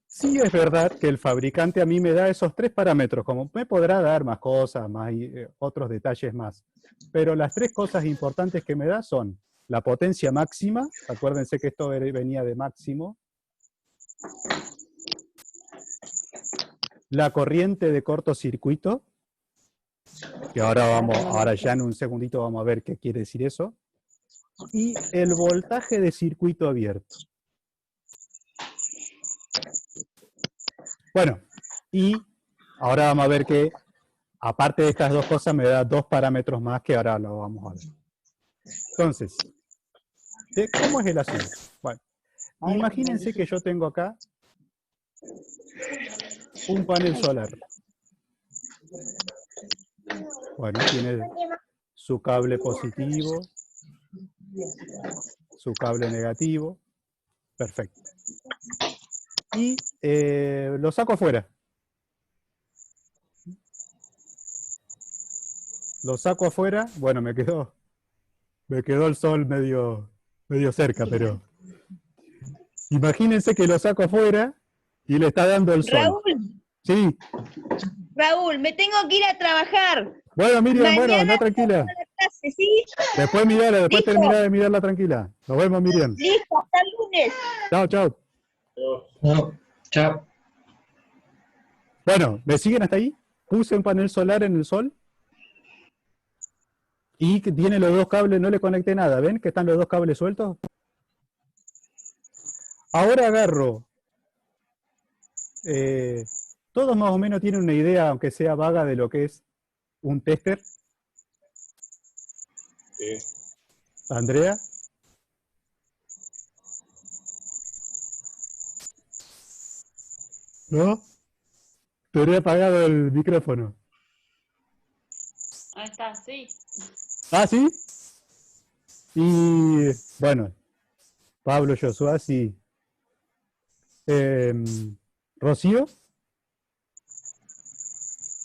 sí es verdad que el fabricante a mí me da esos 3 parámetros, como me podrá dar más cosas, más otros detalles más. Pero las 3 cosas importantes que me da son la potencia máxima, acuérdense que esto venía de máximo, la corriente de cortocircuito, que ahora ya en un segundito vamos a ver qué quiere decir eso, y el voltaje de circuito abierto. Bueno, y ahora vamos a ver que, aparte de estas 2 cosas, me da 2 parámetros más que ahora lo vamos a ver. Entonces, ¿cómo es el asunto? Bueno, imagínense que yo tengo acá un panel solar. Bueno, tiene su cable positivo, su cable negativo, perfecto. Y lo saco afuera. Lo saco afuera, bueno, me quedó el sol medio cerca, pero imagínense que lo saco afuera y le está dando el sol. Raúl, Sí. Raúl, me tengo que ir a trabajar. Bueno, Miriam, bueno, Mañana anda tranquila. a la clase, ¿sí? Después mirala, después Listo. terminá de mirarla tranquila. Nos vemos, Miriam. Listo, hasta el lunes. Chao, chao. No, chao. Bueno, ¿me siguen hasta ahí? Puse un panel solar en el sol y que tiene los 2 cables, no le conecté nada. ¿Ven que están los 2 cables sueltos? Ahora agarro. Todos más o menos tienen una idea, aunque sea vaga, de lo que es un tester. Sí. Andrea. ¿No? Te habría apagado el micrófono. Ahí está, sí. ¿Ah, sí? Y bueno, Pablo, Josué, sí. ¿Rocío?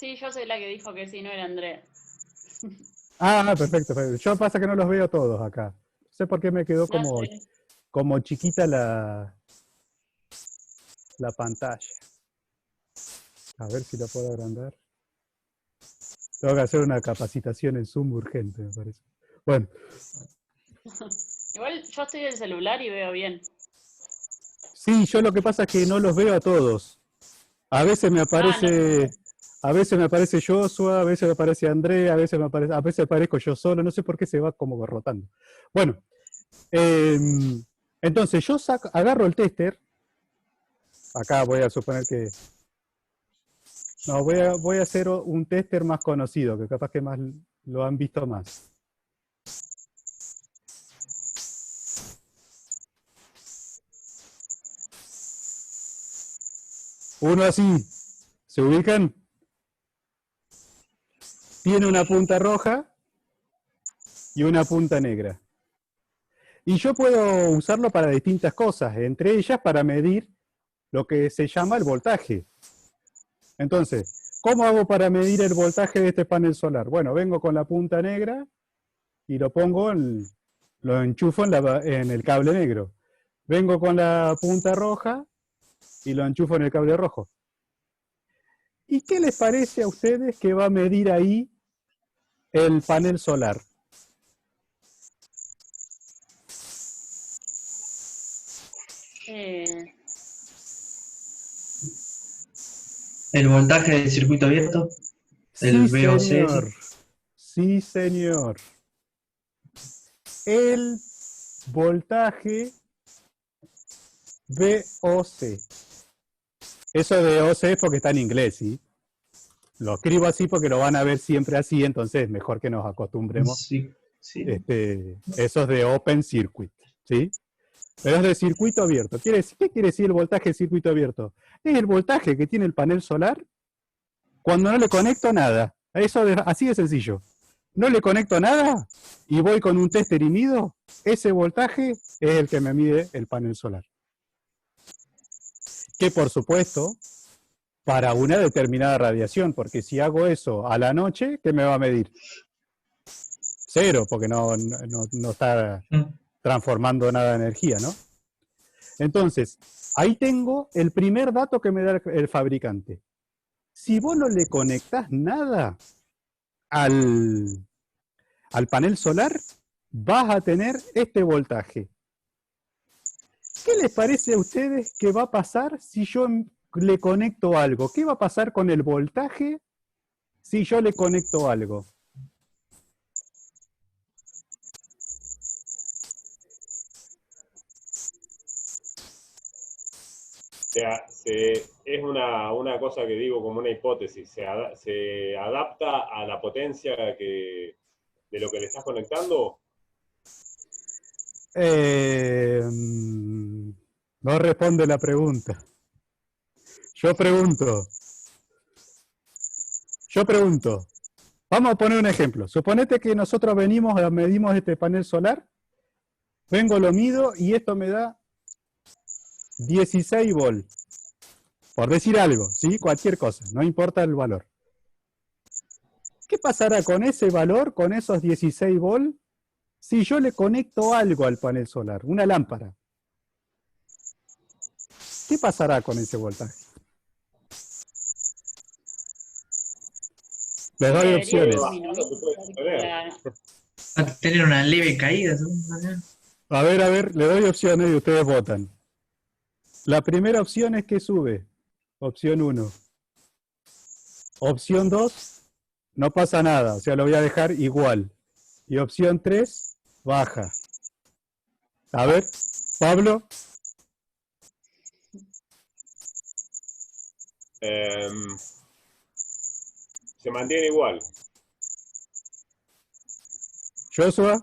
Sí, yo soy la que dijo que sí, no era Andrea. Ah, perfecto, perfecto. Yo pasa que no los veo todos acá. No sé por qué me quedó No sé. como chiquita la pantalla. A ver si la puedo agrandar. Tengo que hacer una capacitación en Zoom urgente, me parece. Bueno, Igual yo estoy del celular y veo bien. sí, yo lo que pasa es que no los veo a todos. A veces me aparece, a veces me aparece Joshua, a veces me aparece Andrea, a veces aparezco yo solo, no sé por qué se va como rotando. Bueno, entonces yo agarro el tester. Acá voy a suponer que... No, voy a hacer un tester más conocido, que capaz que más lo han visto más. Uno así, ¿se ubican? Tiene una punta roja y una punta negra. Y yo puedo usarlo para distintas cosas, entre ellas para medir lo que se llama el voltaje. Entonces, ¿cómo hago para medir el voltaje de este panel solar? Bueno, vengo con la punta negra y lo pongo, lo enchufo en el cable negro. Vengo con la punta roja y lo enchufo en el cable rojo. ¿Y qué les parece a ustedes que va a medir ahí el panel solar? El voltaje del circuito abierto. El Sí, VOC. señor. Sí, señor. El voltaje VOC. Eso de VOC es porque está en inglés, ¿sí? Lo escribo así porque lo van a ver siempre así, entonces mejor que nos acostumbremos. Sí, sí. Eso es de Open Circuit, ¿sí? Pero es de circuito abierto. ¿Qué quiere decir el voltaje de circuito abierto? Es el voltaje que tiene el panel solar cuando no le conecto nada. Así de sencillo. No le conecto nada y voy con un tester y mido, ese voltaje es el que me mide el panel solar. Que por supuesto para una determinada radiación, porque si hago eso a la noche, ¿qué me va a medir? 0, porque no está transformando nada de energía, ¿no? Entonces, ahí tengo el primer dato que me da el fabricante. Si vos no le conectás nada al panel solar, vas a tener este voltaje. ¿Qué les parece a ustedes que va a pasar si yo le conecto algo? ¿Qué va a pasar con el voltaje si yo le conecto algo? O sea, es una cosa que digo como una hipótesis, se adapta a la potencia de lo que le estás conectando. No responde la pregunta. Yo pregunto, vamos a poner un ejemplo. Suponete que nosotros medimos este panel solar, vengo, lo mido y esto me da 16 volts. Por decir algo, ¿sí? Cualquier cosa, no importa el valor. ¿Qué pasará con ese valor, con esos 16 volts, si yo le conecto algo al panel solar, una lámpara? ¿Qué pasará con ese voltaje? Les doy opciones. Va a tener una leve caída. A ver, le doy opciones y ustedes votan. La primera opción es que sube. Opción 1. Opción 2, no pasa nada, o sea, lo voy a dejar igual. Y opción 3, baja. A ver, Pablo. Se mantiene igual. Joshua.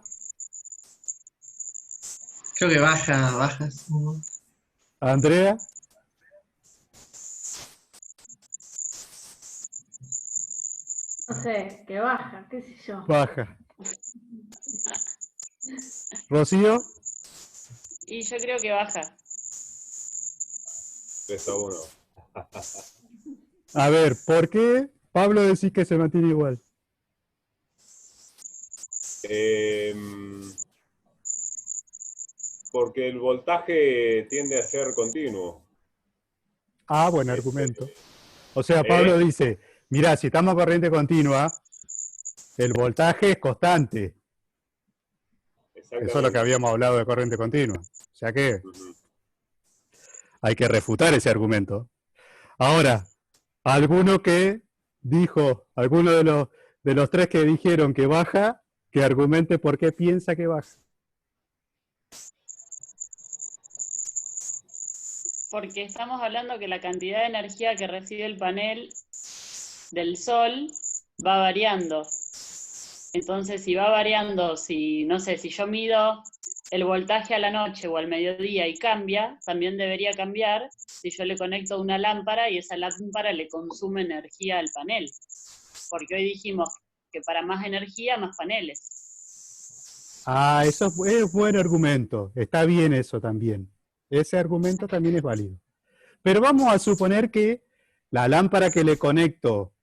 Creo que baja. Andrea. No sé, que baja, qué sé yo. Baja. Rocío. Y yo creo que baja. 3-1. A ver, ¿por qué Pablo decís que se mantiene igual? Porque el voltaje tiende a ser continuo. Ah, buen argumento. O sea, Pablo dice, mirá, si estamos a corriente continua, el voltaje es constante. Eso es lo que habíamos hablado de corriente continua. O sea que hay que refutar ese argumento. Ahora, alguno que dijo, alguno de los tres que dijeron que baja, que argumente por qué piensa que baja. Porque estamos hablando que la cantidad de energía que recibe el panel del sol va variando. Entonces, si va variando, no sé, si yo mido el voltaje a la noche o al mediodía y cambia, también debería cambiar si yo le conecto una lámpara y esa lámpara le consume energía al panel. Porque hoy dijimos que para más energía, más paneles. Ah, eso es buen argumento. Está bien eso también. Ese argumento también es válido. Pero vamos a suponer que la lámpara que le conecto,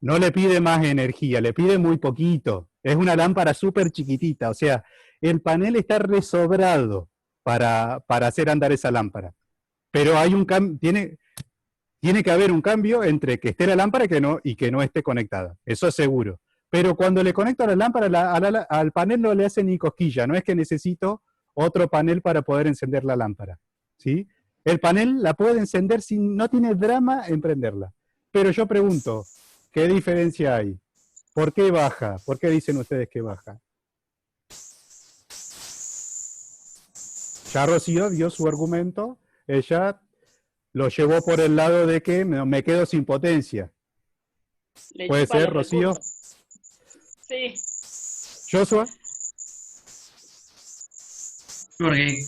no le pide más energía, le pide muy poquito. Es una lámpara súper chiquitita, o sea, el panel está resobrado para hacer andar esa lámpara. Pero hay tiene que haber un cambio entre que esté la lámpara y que no esté conectada. Eso es seguro. Pero cuando le conecto a la lámpara, al panel no le hace ni cosquilla. No es que necesito otro panel para poder encender la lámpara, ¿sí? El panel la puede encender no tiene drama en prenderla. Pero yo pregunto, ¿qué diferencia hay? ¿Por qué baja? ¿Por qué dicen ustedes que baja? Ya Rocío dio su argumento, ella lo llevó por el lado de que me quedo sin potencia. ¿Puede ser, Rocío? Sí. ¿Joshua? Porque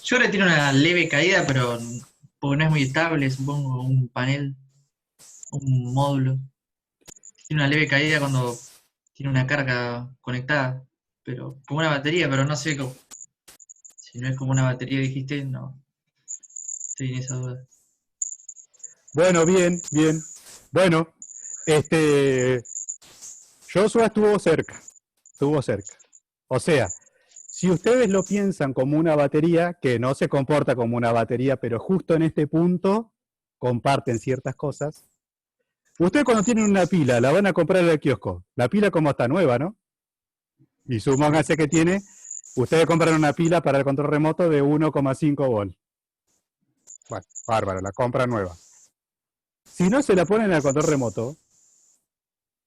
yo le tiene una leve caída, pero porque no es muy estable, supongo, un panel, un módulo. Tiene una leve caída cuando tiene una carga conectada, pero como una batería, pero no sé si no es como una batería, dijiste, no. Estoy en esa duda. Bueno, bien, bien. Bueno, Joshua estuvo cerca. O sea, si ustedes lo piensan como una batería, que no se comporta como una batería, pero justo en este punto comparten ciertas cosas. Ustedes cuando tienen una pila, la van a comprar en el kiosco. La pila como está nueva, ¿no? Y supónganse que ustedes compran una pila para el control remoto de 1,5 volt. Bueno, bárbaro, la compra nueva. Si no se la ponen al control remoto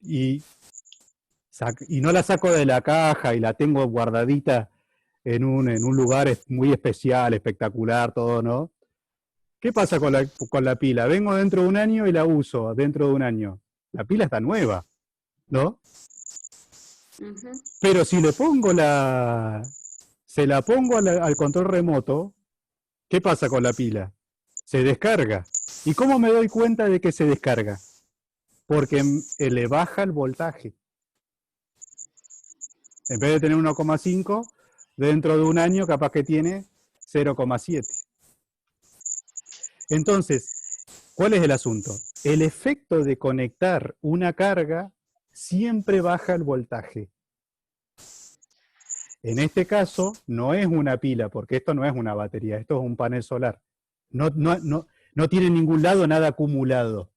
y no la saco de la caja y la tengo guardadita en un lugar muy especial, espectacular, todo, ¿no? ¿Qué pasa con la pila? Vengo dentro de un año y la uso dentro de un año. La pila está nueva, ¿no? Ujú. Pero si le pongo se la pongo al control remoto, ¿qué pasa con la pila? Se descarga. ¿Y cómo me doy cuenta de que se descarga? Porque le baja el voltaje. En vez de tener 1,5, dentro de un año capaz que tiene 0,7. Entonces, ¿cuál es el asunto? El efecto de conectar una carga siempre baja el voltaje. En este caso, no es una pila, porque esto no es una batería, esto es un panel solar. No tiene en ningún lado nada acumulado.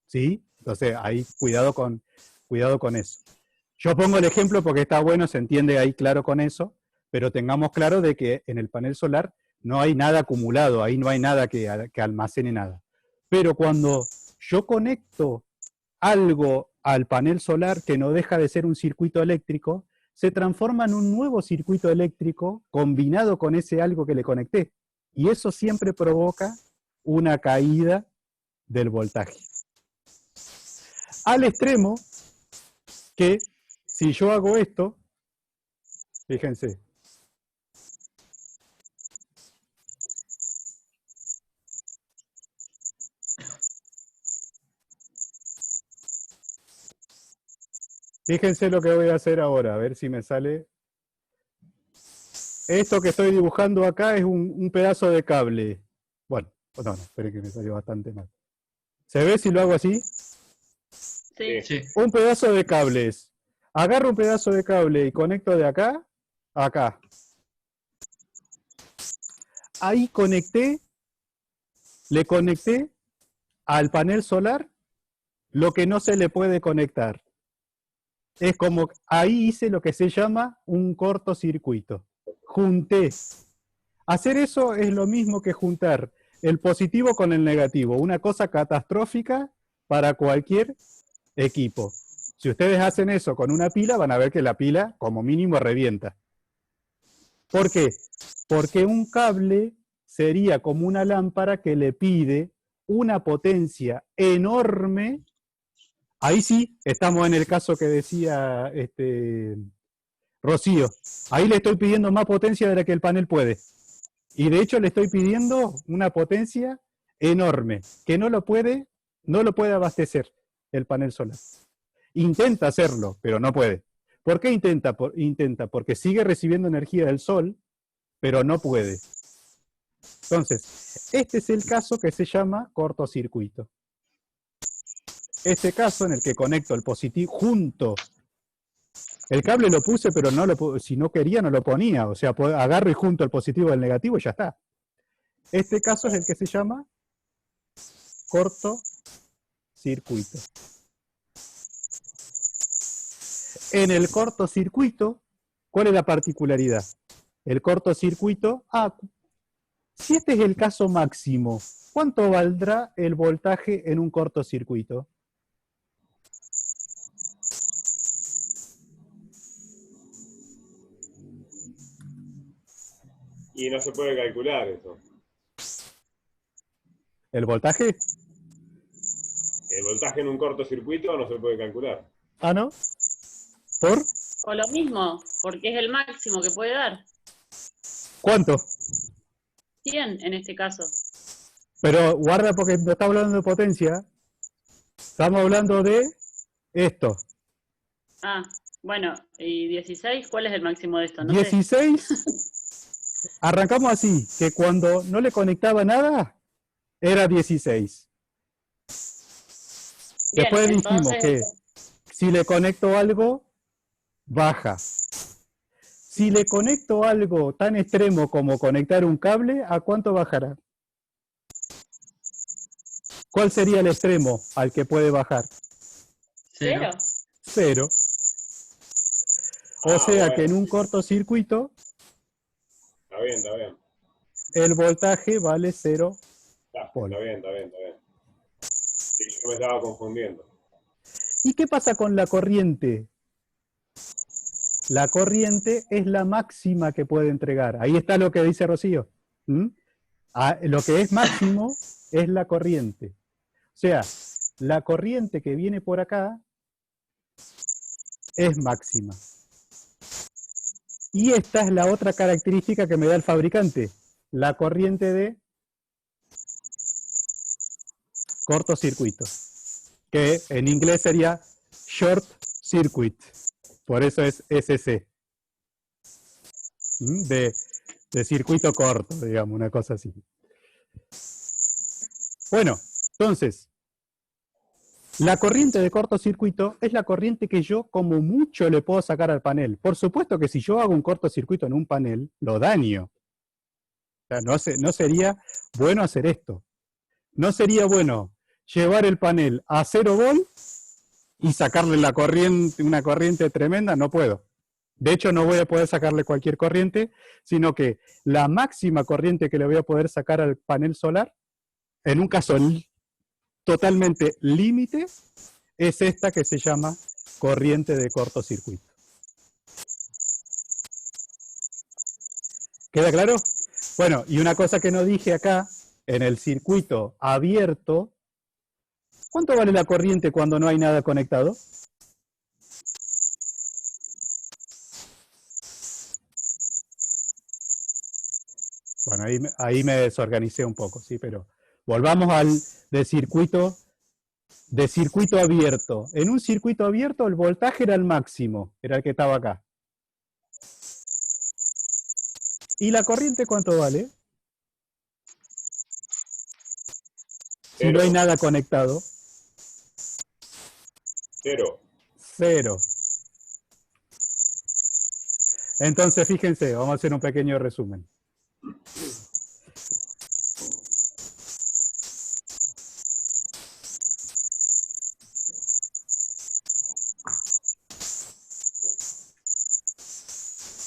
¿Sí? Entonces, ahí cuidado con eso. Yo pongo el ejemplo porque está bueno, se entiende ahí claro con eso, pero tengamos claro de que en el panel solar no hay nada acumulado, ahí no hay nada que almacene nada. Pero cuando yo conecto algo al panel solar que no deja de ser un circuito eléctrico, se transforma en un nuevo circuito eléctrico combinado con ese algo que le conecté. Y eso siempre provoca una caída del voltaje. Al extremo que si yo hago esto, fíjense, fíjense lo que voy a hacer ahora, a ver si me sale. Esto que estoy dibujando acá es un pedazo de cable. Bueno, no, esperen que me salió bastante mal. ¿Se ve si lo hago así? Sí. Sí. Un pedazo de cables. Agarro un pedazo de cable y conecto de acá a acá. Ahí le conecté al panel solar lo que no se le puede conectar. Es como, ahí hice lo que se llama un cortocircuito. Junté. Hacer eso es lo mismo que juntar el positivo con el negativo. Una cosa catastrófica para cualquier equipo. Si ustedes hacen eso con una pila, van a ver que la pila, como mínimo, revienta. ¿Por qué? Porque un cable sería como una lámpara que le pide una potencia enorme. Ahí sí, estamos en el caso que decía Rocío. Ahí le estoy pidiendo más potencia de la que el panel puede. Y de hecho le estoy pidiendo una potencia enorme, que no lo puede abastecer el panel solar. Intenta hacerlo, pero no puede. ¿Por qué intenta? Porque sigue recibiendo energía del sol, pero no puede. Entonces, este es el caso que se llama cortocircuito. Este caso en el que conecto el positivo junto. El cable lo puse, pero si no quería no lo ponía. O sea, agarro y junto el positivo del negativo y ya está. Este caso es el que se llama cortocircuito. En el cortocircuito, ¿cuál es la particularidad? El cortocircuito, si este es el caso máximo, ¿cuánto valdrá el voltaje en un cortocircuito? Y no se puede calcular eso. ¿El voltaje? El voltaje en un cortocircuito no se puede calcular. Ah, ¿no? ¿Por? O lo mismo, porque es el máximo que puede dar. ¿Cuánto? 100 en este caso. Pero guarda porque no estamos hablando de potencia. Estamos hablando de esto. Ah, bueno, ¿y 16? ¿Cuál es el máximo de esto? No sé. 16. Arrancamos así, que cuando no le conectaba nada, Era 16. Bien, Después dijimos entonces, que si le conecto algo, baja. Si le conecto algo tan extremo como conectar un cable, ¿a cuánto bajará? ¿Cuál sería el extremo al que puede bajar? Cero. 0. 0. O sea que en Bueno, un cortocircuito está bien, está bien. el voltaje vale 0 Está volts. bien, está bien, está bien. Sí, yo me estaba confundiendo. ¿Y qué pasa con la corriente? La corriente es la máxima que puede entregar. Ahí está lo que dice Rocío. ¿Mm? Lo que es máximo es la corriente. O sea, la corriente que viene por acá es máxima. Y esta es la otra característica que me da el fabricante. La corriente de cortocircuito. Que en inglés sería short circuit. Por eso es SC. De circuito corto, digamos, una cosa así. Bueno, entonces, la corriente de cortocircuito es la corriente que yo como mucho le puedo sacar al panel. Por supuesto que si yo hago un cortocircuito en un panel, lo daño. O sea, no sería bueno hacer esto. No sería bueno llevar el panel a 0 volt y sacarle la corriente, una corriente tremenda, no puedo. De hecho, no voy a poder sacarle cualquier corriente, sino que la máxima corriente que le voy a poder sacar al panel solar, en un caso totalmente límite, es esta que se llama corriente de cortocircuito. ¿Queda claro? Bueno, y una cosa que no dije acá, en el circuito abierto, ¿cuánto vale la corriente cuando no hay nada conectado? Bueno, ahí me desorganicé un poco, sí, pero volvamos al de circuito abierto. En un circuito abierto el voltaje era el máximo, era el que estaba acá. ¿Y la corriente cuánto vale? Si no hay nada conectado. 0. 0. Entonces, fíjense, vamos a hacer un pequeño resumen.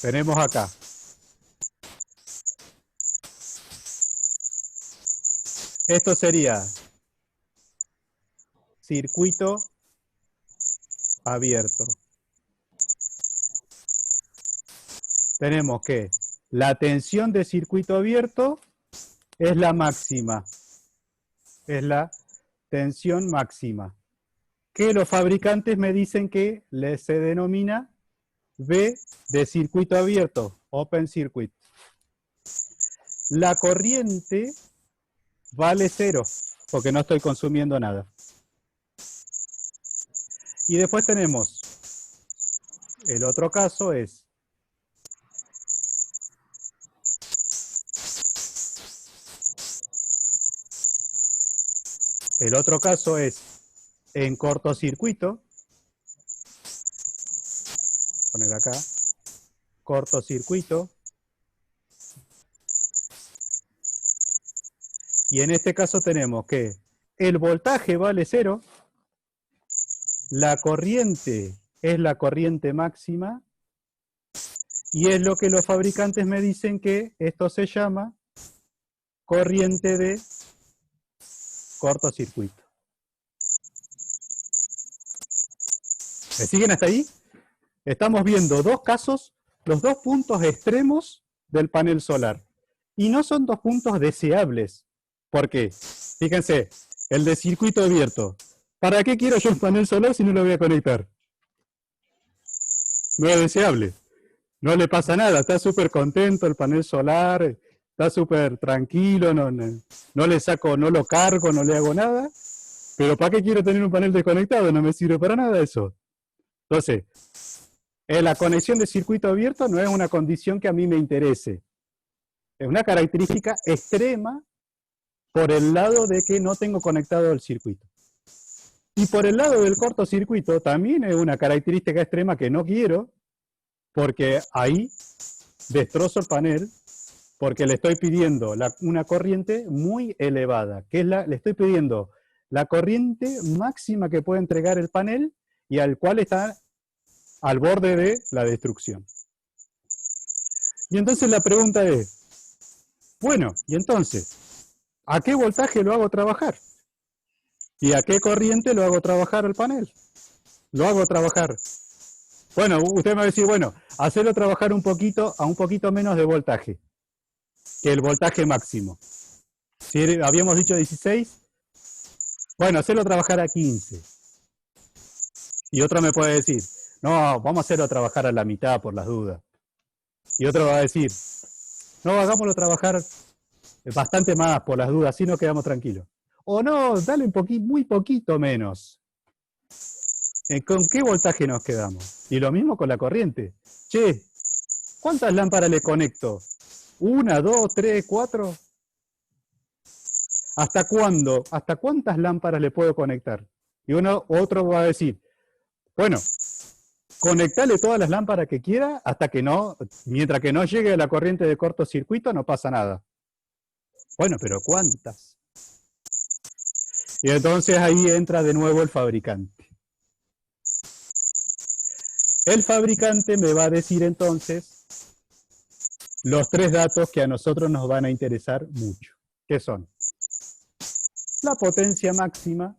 Tenemos acá esto sería circuito abierto. Tenemos que la tensión de circuito abierto es la máxima. Es la tensión máxima. Que los fabricantes me dicen que se denomina V de circuito abierto, open circuit. La corriente vale 0, porque no estoy consumiendo nada. Y después tenemos, el otro caso es en cortocircuito, poner acá, cortocircuito, y en este caso tenemos que el voltaje vale 0, la corriente es la corriente máxima, y es lo que los fabricantes me dicen que esto se llama corriente de cortocircuito. ¿Me siguen hasta ahí? Estamos viendo dos casos, los dos puntos extremos del panel solar. Y no son dos puntos deseables. ¿Por qué? Fíjense, el de circuito abierto. ¿Para qué quiero yo un panel solar si no lo voy a conectar? No es deseable. No le pasa nada, está súper contento el panel solar, está súper tranquilo, no le saco, no lo cargo, no le hago nada. Pero ¿para qué quiero tener un panel desconectado? No me sirve para nada eso. Entonces, la conexión de circuito abierto no es una condición que a mí me interese. Es una característica extrema por el lado de que no tengo conectado el circuito. Y por el lado del cortocircuito también es una característica extrema que no quiero, porque ahí destrozo el panel, porque le estoy pidiendo una corriente muy elevada, que es le estoy pidiendo la corriente máxima que puede entregar el panel y al cual está al borde de la destrucción. Y entonces la pregunta es, bueno, y entonces, ¿a qué voltaje lo hago trabajar? ¿Y a qué corriente lo hago trabajar al panel? Lo hago trabajar. Bueno, usted me va a decir, bueno, hacerlo trabajar un poquito a un poquito menos de voltaje que el voltaje máximo. Si habíamos dicho 16, bueno, hacerlo trabajar a 15. Y otro me puede decir, no, vamos a hacerlo trabajar a la mitad por las dudas. Y otro va a decir, no, hagámoslo trabajar bastante más por las dudas, así nos quedamos tranquilos. O no, dale muy poquito menos. ¿Con qué voltaje nos quedamos? Y lo mismo con la corriente. Che, ¿cuántas lámparas le conecto? ¿1, 2, 3, 4? ¿Hasta cuándo? ¿Hasta cuántas lámparas le puedo conectar? Y otro va a decir, bueno, conectale todas las lámparas que quiera hasta que no, mientras que no llegue a la corriente de cortocircuito no pasa nada. Bueno, pero ¿cuántas? Y entonces ahí entra de nuevo el fabricante. El fabricante me va a decir entonces los 3 datos que a nosotros nos van a interesar mucho. ¿Qué son? La potencia máxima.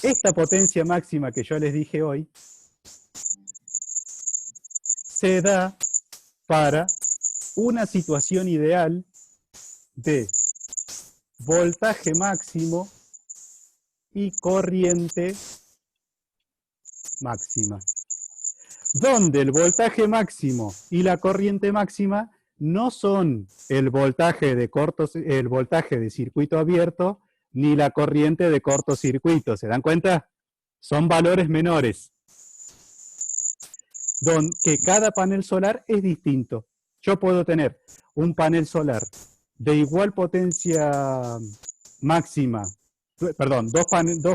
Esta potencia máxima que yo les dije hoy se da para una situación ideal de voltaje máximo y corriente máxima, donde el voltaje máximo y la corriente máxima no son el voltaje de circuito abierto ni la corriente de cortocircuito. ¿Se dan cuenta? Son valores menores, donde cada panel solar es distinto. Yo puedo tener un panel solar de igual potencia máxima, perdón, dos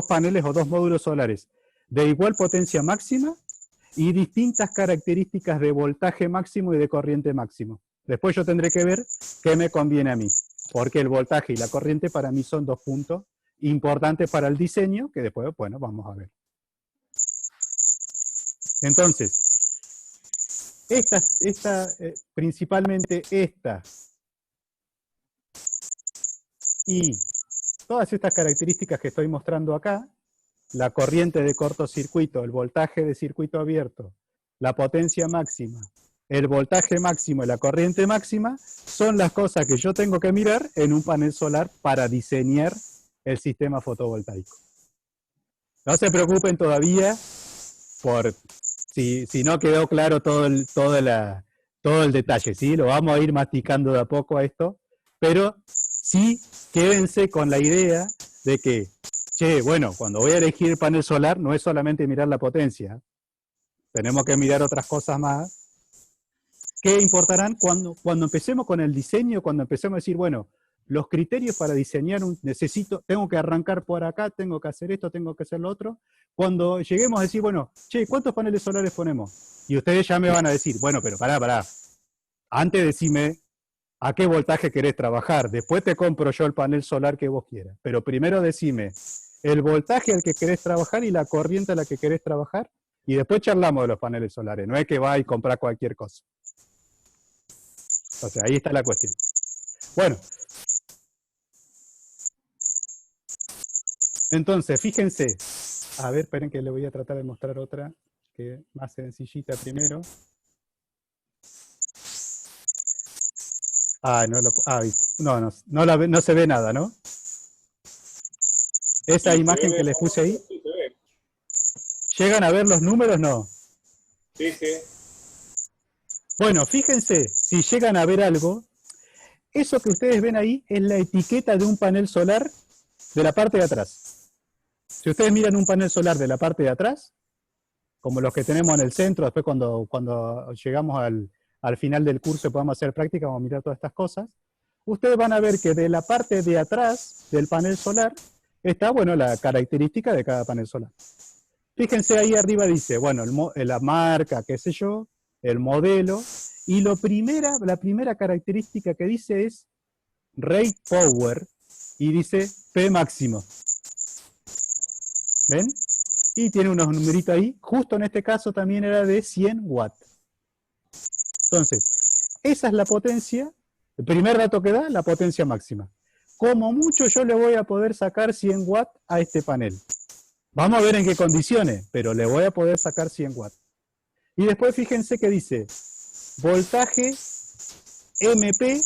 paneles o 2 módulos solares de igual potencia máxima y distintas características de voltaje máximo y de corriente máximo. Después yo tendré que ver qué me conviene a mí, porque el voltaje y la corriente para mí son 2 puntos importantes para el diseño, que después, bueno, vamos a ver. Entonces, principalmente esta y todas estas características que estoy mostrando acá, la corriente de cortocircuito, el voltaje de circuito abierto, la potencia máxima, el voltaje máximo y la corriente máxima, son las cosas que yo tengo que mirar en un panel solar para diseñar el sistema fotovoltaico. No se preocupen todavía por si no quedó claro todo el detalle, ¿sí? Lo vamos a ir masticando de a poco a esto, pero sí quédense con la idea de que, che, bueno, cuando voy a elegir el panel solar no es solamente mirar la potencia, tenemos que mirar otras cosas más que importarán cuando empecemos con el diseño, cuando empecemos a decir, bueno, los criterios para diseñar tengo que arrancar por acá, tengo que hacer esto, tengo que hacer lo otro. Cuando lleguemos a decir, bueno, che, ¿cuántos paneles solares ponemos? Y ustedes ya me van a decir, bueno, pero pará. Antes decime a qué voltaje querés trabajar, después te compro yo el panel solar que vos quieras. Pero primero decime el voltaje al que querés trabajar y la corriente a la que querés trabajar, y después charlamos de los paneles solares. No es que va y comprar cualquier cosa. O sea, ahí está la cuestión. Bueno. Entonces, fíjense. A ver, esperen que le voy a tratar de mostrar otra que es más sencillita primero. No se ve nada, ¿no? Esa imagen que les puse ahí. Sí, se ve. ¿Llegan a ver los números? No. Sí, sí. Bueno, fíjense, si llegan a ver algo, eso que ustedes ven ahí es la etiqueta de un panel solar de la parte de atrás. Si ustedes miran un panel solar de la parte de atrás, como los que tenemos en el centro, después cuando llegamos al final del curso y podamos hacer práctica, vamos a mirar todas estas cosas, ustedes van a ver que de la parte de atrás del panel solar está, bueno, la característica de cada panel solar. Fíjense ahí arriba dice, bueno, la marca, qué sé yo, el modelo, y la primera característica que dice es rate power, y dice P máximo. ¿Ven? Y tiene unos numeritos ahí, justo en este caso también era de 100 watts. Entonces, esa es la potencia, el primer dato que da, la potencia máxima. Como mucho yo le voy a poder sacar 100 watts a este panel. Vamos a ver en qué condiciones, pero le voy a poder sacar 100 watts. Y después fíjense que dice, voltaje, MP,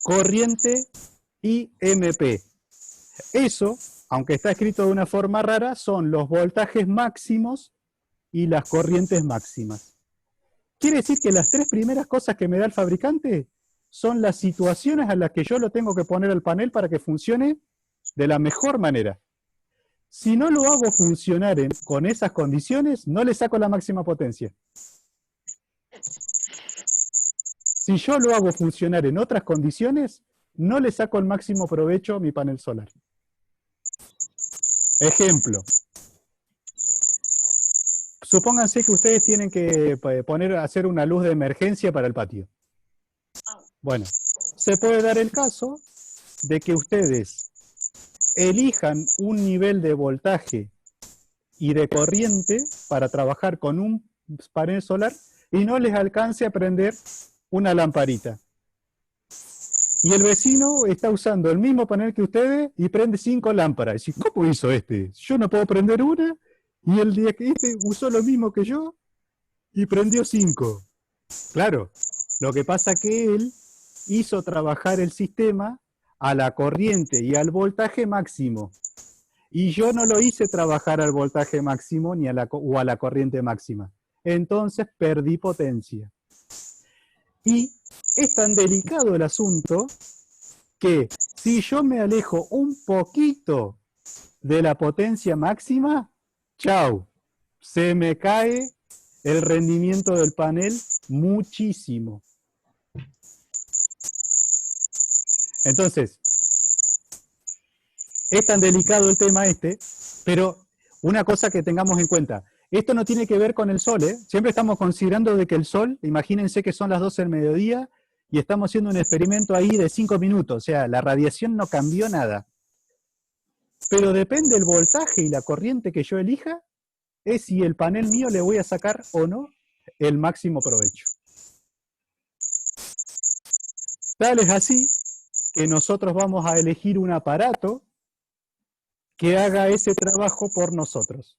corriente y MP. Eso, aunque está escrito de una forma rara, son los voltajes máximos y las corrientes máximas. Quiere decir que las tres primeras cosas que me da el fabricante son las situaciones a las que yo lo tengo que poner al panel para que funcione de la mejor manera. Si no lo hago funcionar con esas condiciones, no le saco la máxima potencia. Si yo lo hago funcionar en otras condiciones, no le saco el máximo provecho a mi panel solar. Ejemplo. Supónganse que ustedes tienen que hacer una luz de emergencia para el patio. Bueno, se puede dar el caso de que ustedes elijan un nivel de voltaje y de corriente para trabajar con un panel solar y no les alcance a prender una lamparita. Y el vecino está usando el mismo panel que ustedes y prende 5 lámparas. Y dice, ¿cómo hizo este? Yo no puedo prender una, y el día que este usó lo mismo que yo y prendió 5. Claro, lo que pasa es que él hizo trabajar el sistema a la corriente y al voltaje máximo. Y yo no lo hice trabajar al voltaje máximo ni a la corriente máxima. Entonces perdí potencia. Y es tan delicado el asunto que si yo me alejo un poquito de la potencia máxima, chau, se me cae el rendimiento del panel muchísimo. Entonces, es tan delicado el tema pero una cosa que tengamos en cuenta, esto no tiene que ver con el sol, ¿eh? Siempre estamos considerando de que el sol, imagínense que son las 12 del mediodía y estamos haciendo un experimento ahí de 5 minutos, o sea, la radiación no cambió nada. Pero depende del voltaje y la corriente que yo elija, es si el panel mío le voy a sacar o no el máximo provecho. Tal es así que nosotros vamos a elegir un aparato que haga ese trabajo por nosotros,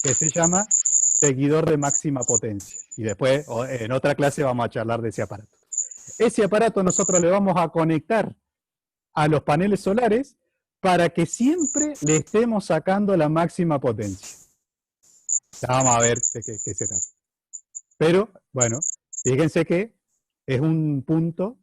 que se llama seguidor de máxima potencia. Y después, en otra clase, vamos a charlar de ese aparato. Ese aparato nosotros le vamos a conectar a los paneles solares para que siempre le estemos sacando la máxima potencia. Ya vamos a ver de qué se trata. Pero, bueno, fíjense que es un punto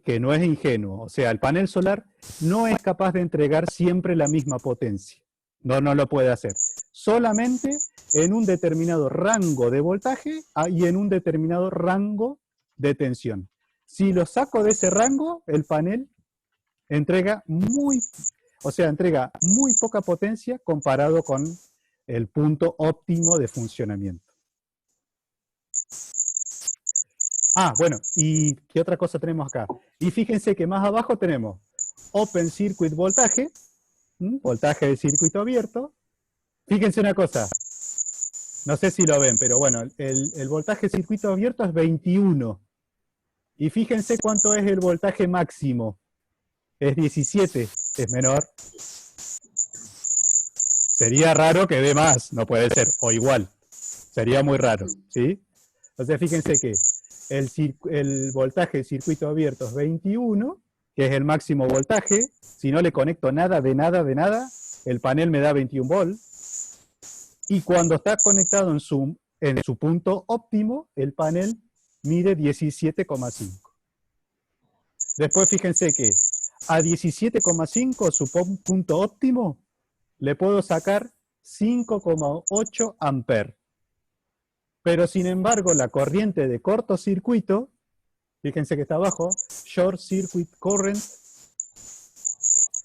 que no es ingenuo. O sea, el panel solar no es capaz de entregar siempre la misma potencia. No lo puede hacer. Solamente en un determinado rango de voltaje y en un determinado rango de tensión. Si lo saco de ese rango, el panel entrega muy poca potencia comparado con el punto óptimo de funcionamiento. Ah, bueno, ¿y qué otra cosa tenemos acá? Y fíjense que más abajo tenemos Open Circuit Voltaje, voltaje de circuito abierto. Fíjense una cosa, no sé si lo ven, pero bueno, el voltaje de circuito abierto es 21. Y fíjense cuánto es el voltaje máximo. Es 17, es menor. Sería raro que dé más, no puede ser, o igual. Sería muy raro, ¿sí? Entonces fíjense que el voltaje de circuito abierto es 21, que es el máximo voltaje. Si no le conecto nada, el panel me da 21 volts. Y cuando está conectado en su punto óptimo, el panel mide 17,5. Después fíjense que a 17,5, su punto óptimo, le puedo sacar 5,8 amperes. Pero sin embargo, la corriente de cortocircuito fíjense que está abajo, Short Circuit Current,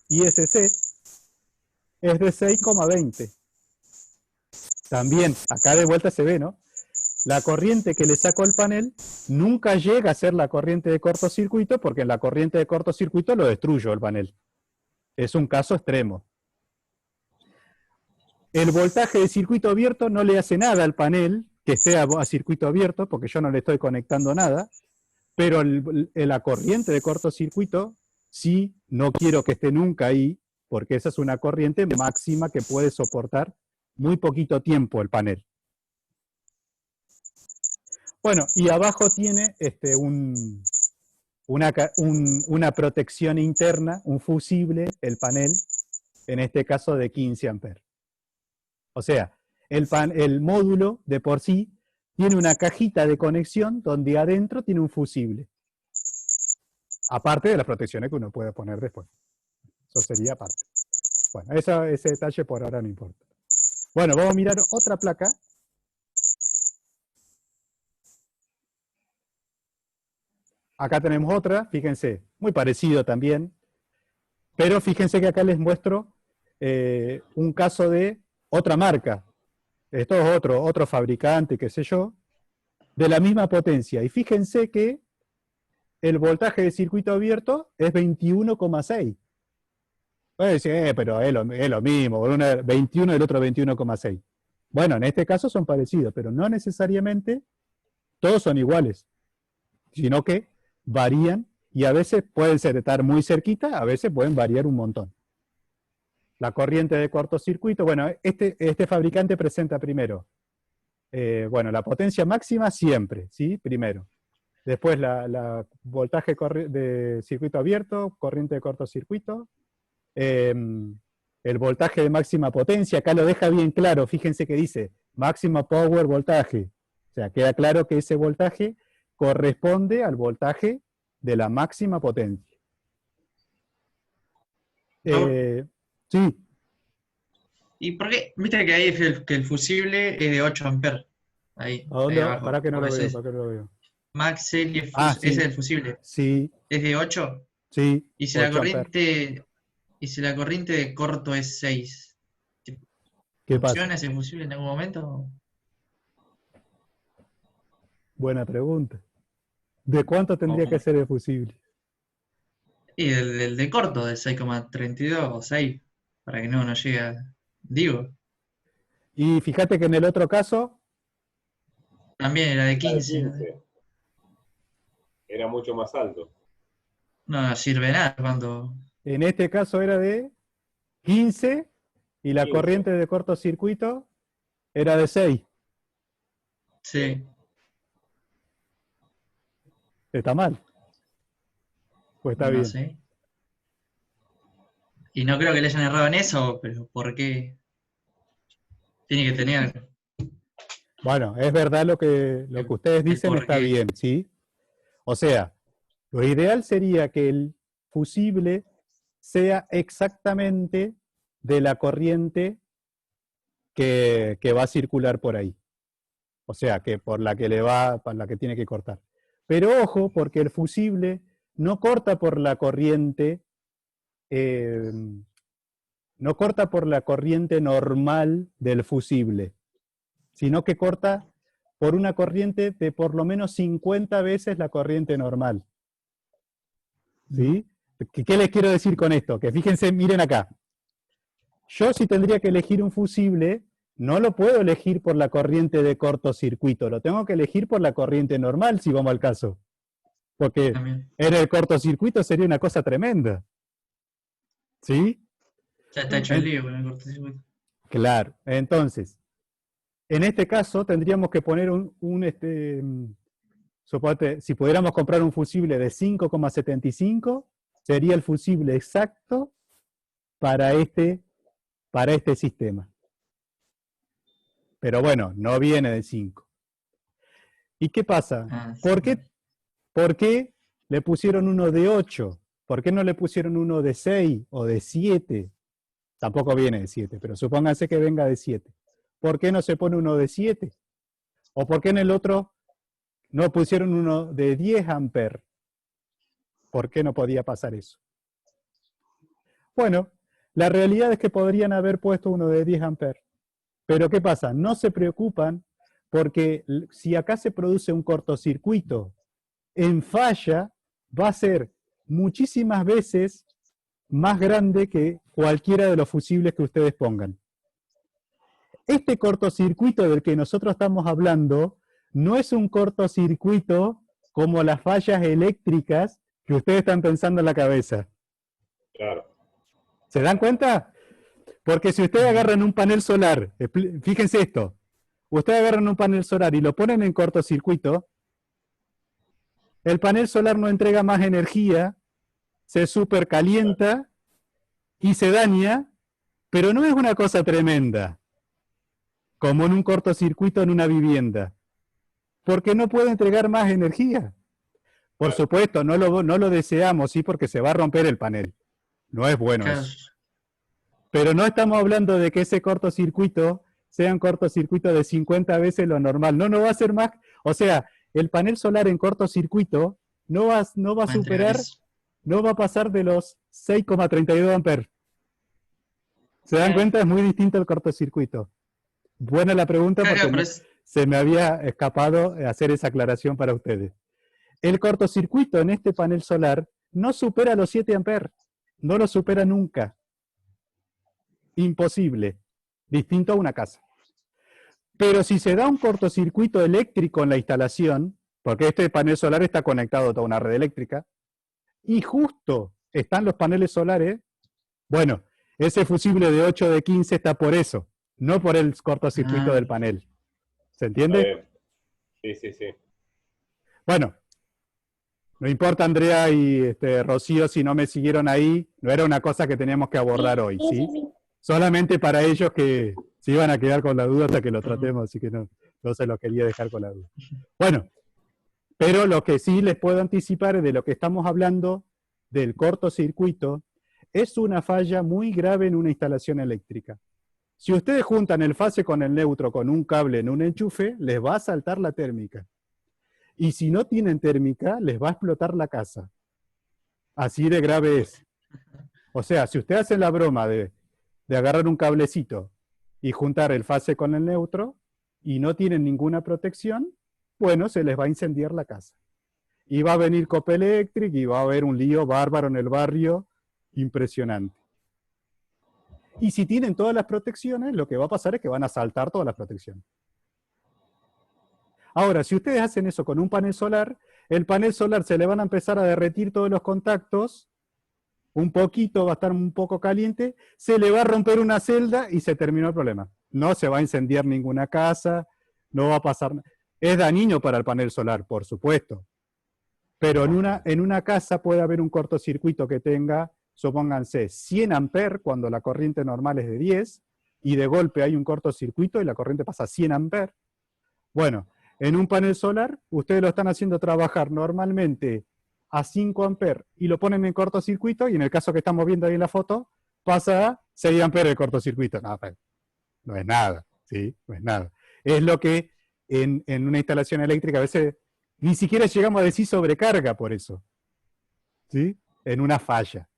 ISC, es de 6,20. También, acá de vuelta se ve, ¿no? La corriente que le saco al panel nunca llega a ser la corriente de cortocircuito, porque en la corriente de cortocircuito lo destruyo el panel. Es un caso extremo. El voltaje de circuito abierto no le hace nada al panel que esté a circuito abierto, porque yo no le estoy conectando nada, pero la corriente de cortocircuito sí, no quiero que esté nunca ahí, porque esa es una corriente máxima que puede soportar muy poquito tiempo el panel. Bueno, y abajo tiene una protección interna, un fusible, el panel, en este caso de 15 amperes. O sea, el módulo de por sí tiene una cajita de conexión donde adentro tiene un fusible. Aparte de las protecciones que uno puede poner después. Eso sería aparte. Bueno, ese detalle por ahora no importa. Bueno, vamos a mirar otra placa. Acá tenemos otra, fíjense, muy parecido también. Pero fíjense que acá les muestro un caso de otra marca. Esto es otro fabricante, qué sé yo, de la misma potencia. Y fíjense que el voltaje de circuito abierto es 21,6. Puede decir, pero es lo mismo, uno es 21 y el otro 21,6. Bueno, en este caso son parecidos, pero no necesariamente todos son iguales, sino que varían y a veces pueden estar muy cerquita, a veces pueden variar un montón. La corriente de cortocircuito, bueno, este fabricante presenta primero, bueno, la potencia máxima siempre, ¿sí? Primero. Después la voltaje de circuito abierto, corriente de cortocircuito, el voltaje de máxima potencia, acá lo deja bien claro, fíjense que dice máxima power voltaje, o sea, queda claro que ese voltaje corresponde al voltaje de la máxima potencia. Sí. ¿Y por qué? Viste que ahí que el fusible es de 8 amperes. Ahí, ¿A dónde? ahí abajo. ¿Para que no lo Porque veo? ese ¿Para que no lo veo? Max Series Sí. ese es el fusible. Sí, ¿Es de 8? sí. Y si la 8 amperes. corriente, y si la corriente de corto es 6, ¿Qué pasa? ¿funciona ese fusible en algún momento? Buena pregunta. ¿De cuánto tendría que ser el fusible? Y del de corto, de 6,32 o 6, para que no llegue a... Digo, Y fíjate que en el otro caso, también era de 15. 15. Era mucho más alto. No sirve nada cuando... en este caso era de 15 y la 15. corriente de cortocircuito era de 6. Sí. ¿Está mal? Pues está No bien. sé. Y no creo que le hayan errado en eso, pero ¿por qué? Tiene que tener... Bueno, es verdad lo que ustedes dicen, está porqué. bien, ¿sí? O sea, lo ideal sería que el fusible sea exactamente de la corriente que va a circular por ahí. O sea, que por la que tiene que cortar. Pero ojo, porque el fusible no corta por la corriente, no corta por la corriente normal del fusible, sino que corta por una corriente de por lo menos 50 veces la corriente normal. ¿Sí? ¿Qué les quiero decir con esto? Que fíjense, miren acá. Yo si tendría que elegir un fusible, no lo puedo elegir por la corriente de cortocircuito, lo tengo que elegir por la corriente normal, si vamos al caso. Porque También. en el cortocircuito sería una cosa tremenda. ¿Sí? Ya está hecho el lío con el cortocircuito. Claro. Entonces, en este caso tendríamos que poner suponete, si pudiéramos comprar un fusible de 5,75, sería el fusible exacto para este sistema. Pero bueno, no viene de 5. ¿Y qué pasa? Ah, ¿Por qué le pusieron uno de 8? ¿Por qué no le pusieron uno de 6 o de 7? Tampoco viene de 7, pero supónganse que venga de 7. ¿Por qué no se pone uno de 7? ¿O por qué en el otro no pusieron uno de 10 amperes. ¿Por qué no podía pasar eso? Bueno, la realidad es que podrían haber puesto uno de 10 amperes. Pero ¿qué pasa? No se preocupan porque si acá se produce un cortocircuito en falla, va a ser muchísimas veces más grande que cualquiera de los fusibles que ustedes pongan. Este cortocircuito del que nosotros estamos hablando no es un cortocircuito como las fallas eléctricas que ustedes están pensando en la cabeza. Claro. ¿Se dan cuenta? Porque si ustedes agarran un panel solar, fíjense esto, ustedes agarran un panel solar y lo ponen en cortocircuito, el panel solar no entrega más energía, se supercalienta y se daña, pero no es una cosa tremenda, como en un cortocircuito en una vivienda, porque no puede entregar más energía. Por supuesto, no lo deseamos, sí, porque se va a romper el panel. No es bueno Claro. eso. Pero no estamos hablando de que ese cortocircuito sea un cortocircuito de 50 veces lo normal. No va a ser más. O sea, el panel solar en cortocircuito no va a entregar superar, eso. no va a pasar de los 6,32 amperes. ¿Se dan Claro. cuenta? Es muy distinto el cortocircuito. Buena la pregunta Claro, porque pero es- se me había escapado hacer esa aclaración para ustedes. El cortocircuito en este panel solar no supera los 7 amperes. No lo supera nunca. Imposible. Distinto a una casa. Pero si se da un cortocircuito eléctrico en la instalación, porque este panel solar está conectado a toda una red eléctrica, y justo están los paneles solares, bueno, ese fusible de 8 de 15 está por eso, no por el cortocircuito Ah. del panel. ¿Se Está entiende? bien. Sí, sí, sí. Bueno, no importa, Andrea y Rocío, si no me siguieron ahí, no era una cosa que teníamos que abordar hoy, ¿sí? Solamente para ellos que se iban a quedar con la duda hasta que lo tratemos, así que no se los quería dejar con la duda. Bueno, pero lo que sí les puedo anticipar es de lo que estamos hablando, del cortocircuito, es una falla muy grave en una instalación eléctrica. Si ustedes juntan el fase con el neutro con un cable en un enchufe, les va a saltar la térmica. Y si no tienen térmica, les va a explotar la casa. Así de grave es. O sea, si ustedes hacen la broma de agarrar un cablecito y juntar el fase con el neutro y no tienen ninguna protección, bueno, se les va a incendiar la casa. Y va a venir Copelectric y va a haber un lío bárbaro en el barrio impresionante. Y si tienen todas las protecciones, lo que va a pasar es que van a saltar todas las protecciones. Ahora, si ustedes hacen eso con un panel solar, el panel solar se le van a empezar a derretir todos los contactos, un poquito, va a estar un poco caliente, se le va a romper una celda y se terminó el problema. No se va a incendiar ninguna casa, no va a pasar nada. Es dañino para el panel solar, por supuesto. Pero en una casa puede haber un cortocircuito que tenga, supónganse, 100 amperes cuando la corriente normal es de 10, y de golpe hay un cortocircuito y la corriente pasa a 100 amperes. Bueno, en un panel solar, ustedes lo están haciendo trabajar normalmente a 5 amperes y lo ponen en cortocircuito, y en el caso que estamos viendo ahí en la foto, pasa a 6 amperes el cortocircuito. No es nada, ¿sí? No es nada. Es lo que en una instalación eléctrica a veces ni siquiera llegamos a decir sobrecarga por eso, ¿sí? En una falla.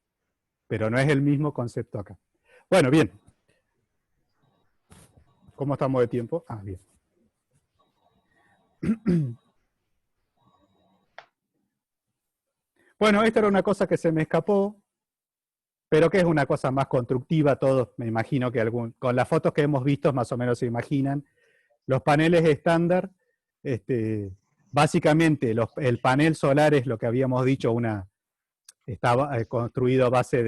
Pero no es el mismo concepto acá. Bueno, bien. ¿Cómo estamos de tiempo? Ah, bien. Bueno, esta era una cosa que se me escapó, pero que es una cosa más constructiva. Todos, me imagino que con las fotos que hemos visto más o menos se imaginan. Los paneles estándar, básicamente el panel solar es lo que habíamos dicho, estaba construido a base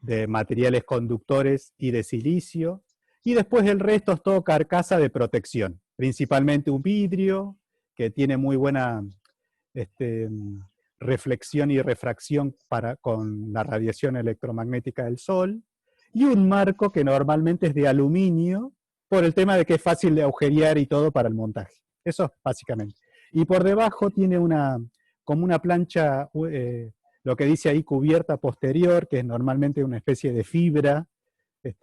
de materiales conductores y de silicio, y después el resto es todo carcasa de protección, principalmente un vidrio que tiene muy buena reflexión y refracción con la radiación electromagnética del sol, y un marco que normalmente es de aluminio, por el tema de que es fácil de agujerear y todo para el montaje. Eso básicamente. Y por debajo tiene como una plancha, lo que dice ahí cubierta posterior, que es normalmente una especie de fibra,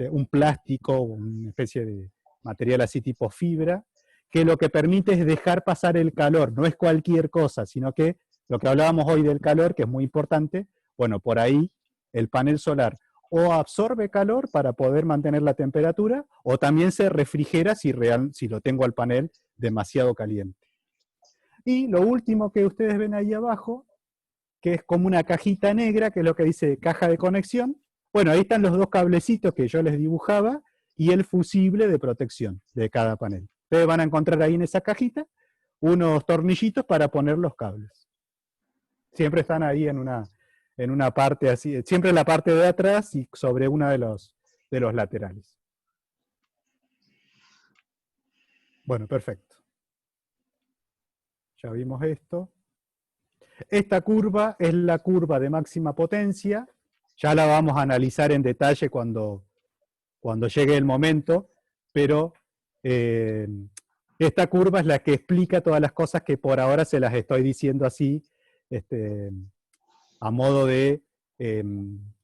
un plástico, una especie de material así tipo fibra, que lo que permite es dejar pasar el calor, no es cualquier cosa, sino que lo que hablábamos hoy del calor, que es muy importante, bueno, por ahí el panel solar o absorbe calor para poder mantener la temperatura, o también se refrigera si lo tengo al panel demasiado caliente. Y lo último que ustedes ven ahí abajo, que es como una cajita negra, que es lo que dice caja de conexión. Bueno, ahí están los dos cablecitos que yo les dibujaba y el fusible de protección de cada panel. Ustedes van a encontrar ahí en esa cajita unos tornillitos para poner los cables. Siempre están ahí en una parte así, siempre en la parte de atrás y sobre uno de los laterales. Bueno, perfecto. Ya vimos esto. Esta curva es la curva de máxima potencia. Ya la vamos a analizar en detalle cuando llegue el momento, pero esta curva es la que explica todas las cosas que por ahora se las estoy diciendo así, a modo de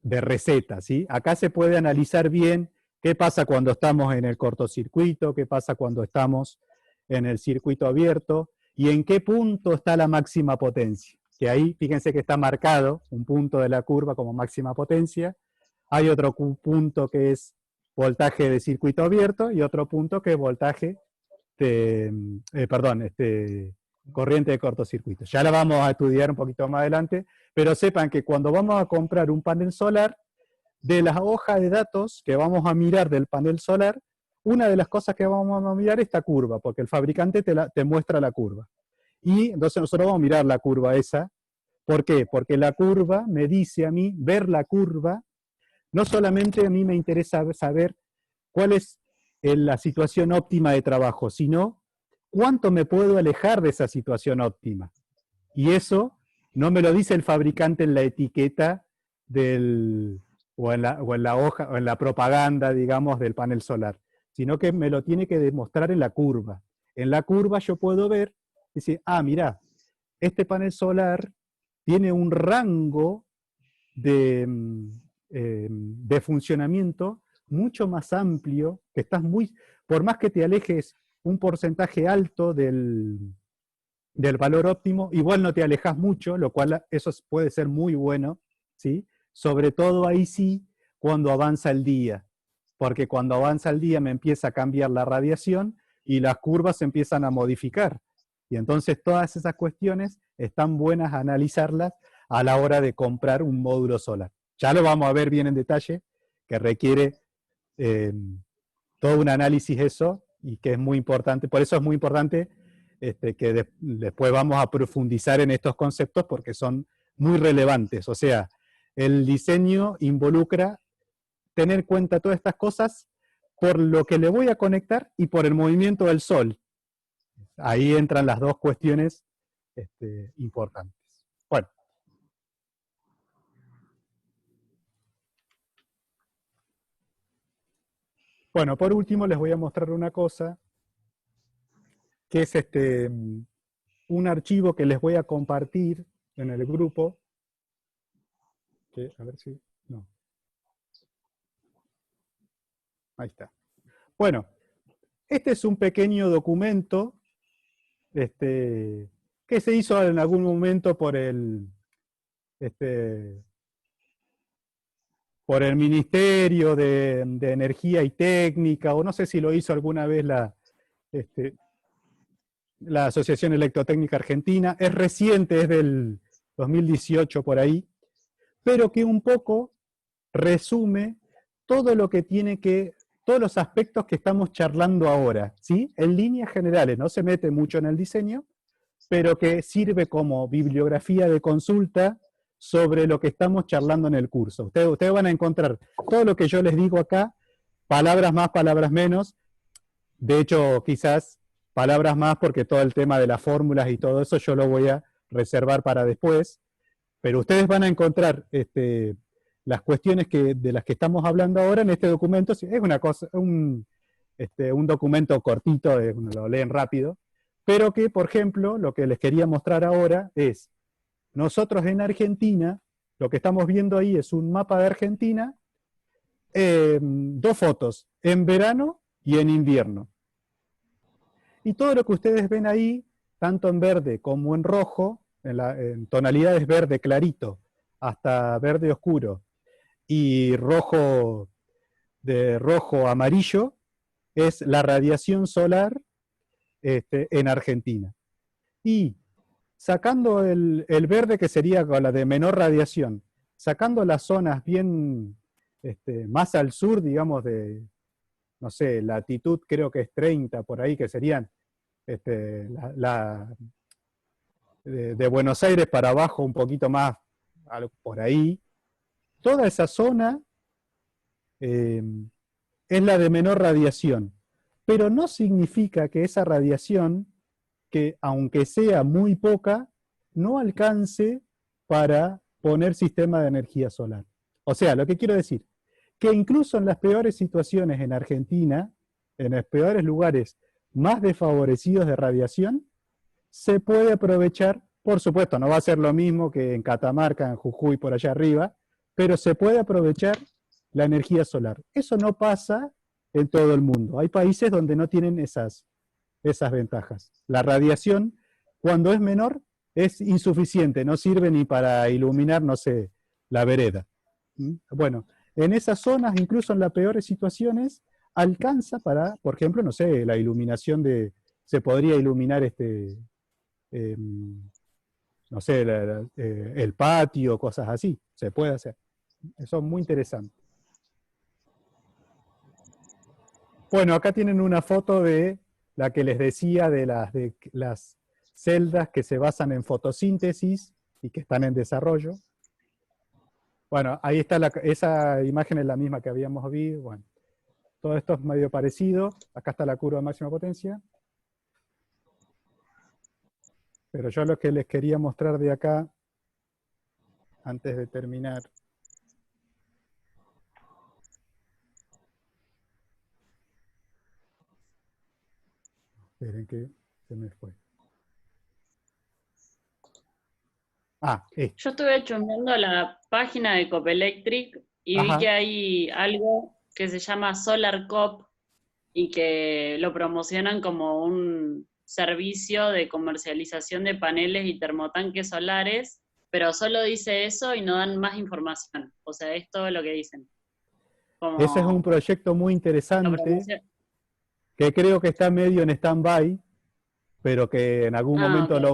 receta, ¿sí? Acá se puede analizar bien qué pasa cuando estamos en el cortocircuito, qué pasa cuando estamos en el circuito abierto, y en qué punto está la máxima potencia. Que ahí, fíjense que está marcado un punto de la curva como máxima potencia, hay otro punto que es voltaje de circuito abierto, y otro punto que es voltaje de, corriente de cortocircuito. Ya la vamos a estudiar un poquito más adelante, pero sepan que cuando vamos a comprar un panel solar, de las hojas de datos que vamos a mirar del panel solar, una de las cosas que vamos a mirar es esta curva, porque el fabricante te muestra la curva. Y entonces nosotros vamos a mirar la curva esa. ¿Por qué? Porque la curva me dice a mí, ver la curva, no solamente a mí me interesa saber cuál es la situación óptima de trabajo, sino cuánto me puedo alejar de esa situación óptima. Y eso no me lo dice el fabricante en la etiqueta o en la hoja, o en la propaganda, digamos, del panel solar, sino que me lo tiene que demostrar en la curva. En la curva yo puedo ver, decir, mirá, este panel solar tiene un rango de funcionamiento mucho más amplio, que estás por más que te alejes un porcentaje alto del valor óptimo, igual no te alejas mucho, lo cual eso puede ser muy bueno, ¿sí? Sobre todo ahí sí, cuando avanza el día, porque cuando avanza el día me empieza a cambiar la radiación y las curvas se empiezan a modificar. Y entonces todas esas cuestiones están buenas a analizarlas a la hora de comprar un módulo solar. Ya lo vamos a ver bien en detalle, que requiere todo un análisis eso, y que es muy importante. Por eso es muy importante que después vamos a profundizar en estos conceptos, porque son muy relevantes. O sea, el diseño involucra tener en cuenta todas estas cosas por lo que le voy a conectar y por el movimiento del sol. Ahí entran las dos cuestiones importantes. Bueno, por último les voy a mostrar una cosa, que es un archivo que les voy a compartir en el grupo. A ver si... No. Ahí está. Bueno, este es un pequeño documento que se hizo en algún momento por el Ministerio de Energía y Técnica, o no sé si lo hizo alguna vez la Asociación Electrotécnica Argentina. Es reciente, es del 2018 por ahí, pero que un poco resume todo lo que todos los aspectos que estamos charlando ahora, ¿sí? En líneas generales, no se mete mucho en el diseño, pero que sirve como bibliografía de consulta sobre lo que estamos charlando en el curso. Ustedes van a encontrar todo lo que yo les digo acá, palabras más, palabras menos. De hecho, quizás palabras más, porque todo el tema de las fórmulas y todo eso yo lo voy a reservar para después. Pero ustedes van a encontrar las cuestiones de las que estamos hablando ahora en este documento. Es una cosa, un documento cortito, lo leen rápido, pero que, por ejemplo, lo que les quería mostrar ahora es, nosotros en Argentina, lo que estamos viendo ahí es un mapa de Argentina, dos fotos, en verano y en invierno. Y todo lo que ustedes ven ahí, tanto en verde como en rojo, en tonalidades verde clarito hasta verde oscuro y rojo, de rojo amarillo, es la radiación solar en Argentina. Y sacando el verde, que sería con la de menor radiación, sacando las zonas bien más al sur, digamos, de, no sé, latitud creo que es 30 por ahí, que serían de Buenos Aires para abajo, un poquito más por ahí, toda esa zona es la de menor radiación. Pero no significa que esa radiación, que aunque sea muy poca, no alcance para poner sistema de energía solar. O sea, lo que quiero decir, que incluso en las peores situaciones en Argentina, en los peores lugares más desfavorecidos de radiación, se puede aprovechar, por supuesto, no va a ser lo mismo que en Catamarca, en Jujuy, por allá arriba, pero se puede aprovechar la energía solar. Eso no pasa en todo el mundo. Hay países donde no tienen esas ventajas. La radiación, cuando es menor, es insuficiente, no sirve ni para iluminar, no sé, la vereda. Bueno, en esas zonas, incluso en las peores situaciones, alcanza para, por ejemplo, no sé, la iluminación se podría iluminar no sé, el patio, cosas así, se puede hacer. Eso es muy interesante. Bueno, acá tienen una foto de la que les decía de las celdas que se basan en fotosíntesis y que están en desarrollo. Bueno, ahí está, esa imagen es la misma que habíamos visto. Bueno, todo esto es medio parecido. Acá está la curva de máxima potencia. Pero yo lo que les quería mostrar de acá, antes de terminar, esperen que se me fue. Yo estuve chusmeando la página de Copelectric y vi Ajá. que hay algo que se llama Solar Cop y que lo promocionan como un servicio de comercialización de paneles y termotanques solares, pero solo dice eso y no dan más información. O sea, es todo lo que dicen. Como Ese es un proyecto muy la interesante promoción. que creo que está medio en stand-by, pero que en algún momento Ok. lo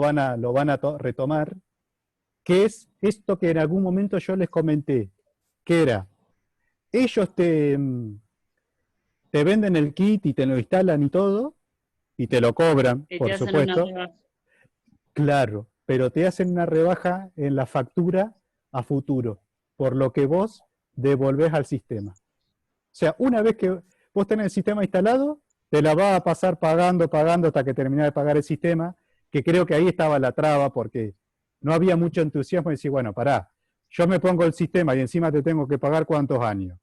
van a retomar, que es esto que en algún momento yo les comenté, que era, ellos te venden el kit y te lo instalan y todo, y te lo cobran, Y te por hacen una supuesto, rebaja. claro, pero te hacen una rebaja en la factura a futuro, por lo que vos devolvés al sistema. O sea, una vez que vos tenés el sistema instalado, te la vas a pasar pagando hasta que terminás de pagar el sistema, que creo que ahí estaba la traba, porque no había mucho entusiasmo de decir, bueno, pará, yo me pongo el sistema y encima te tengo que pagar ¿cuántos años?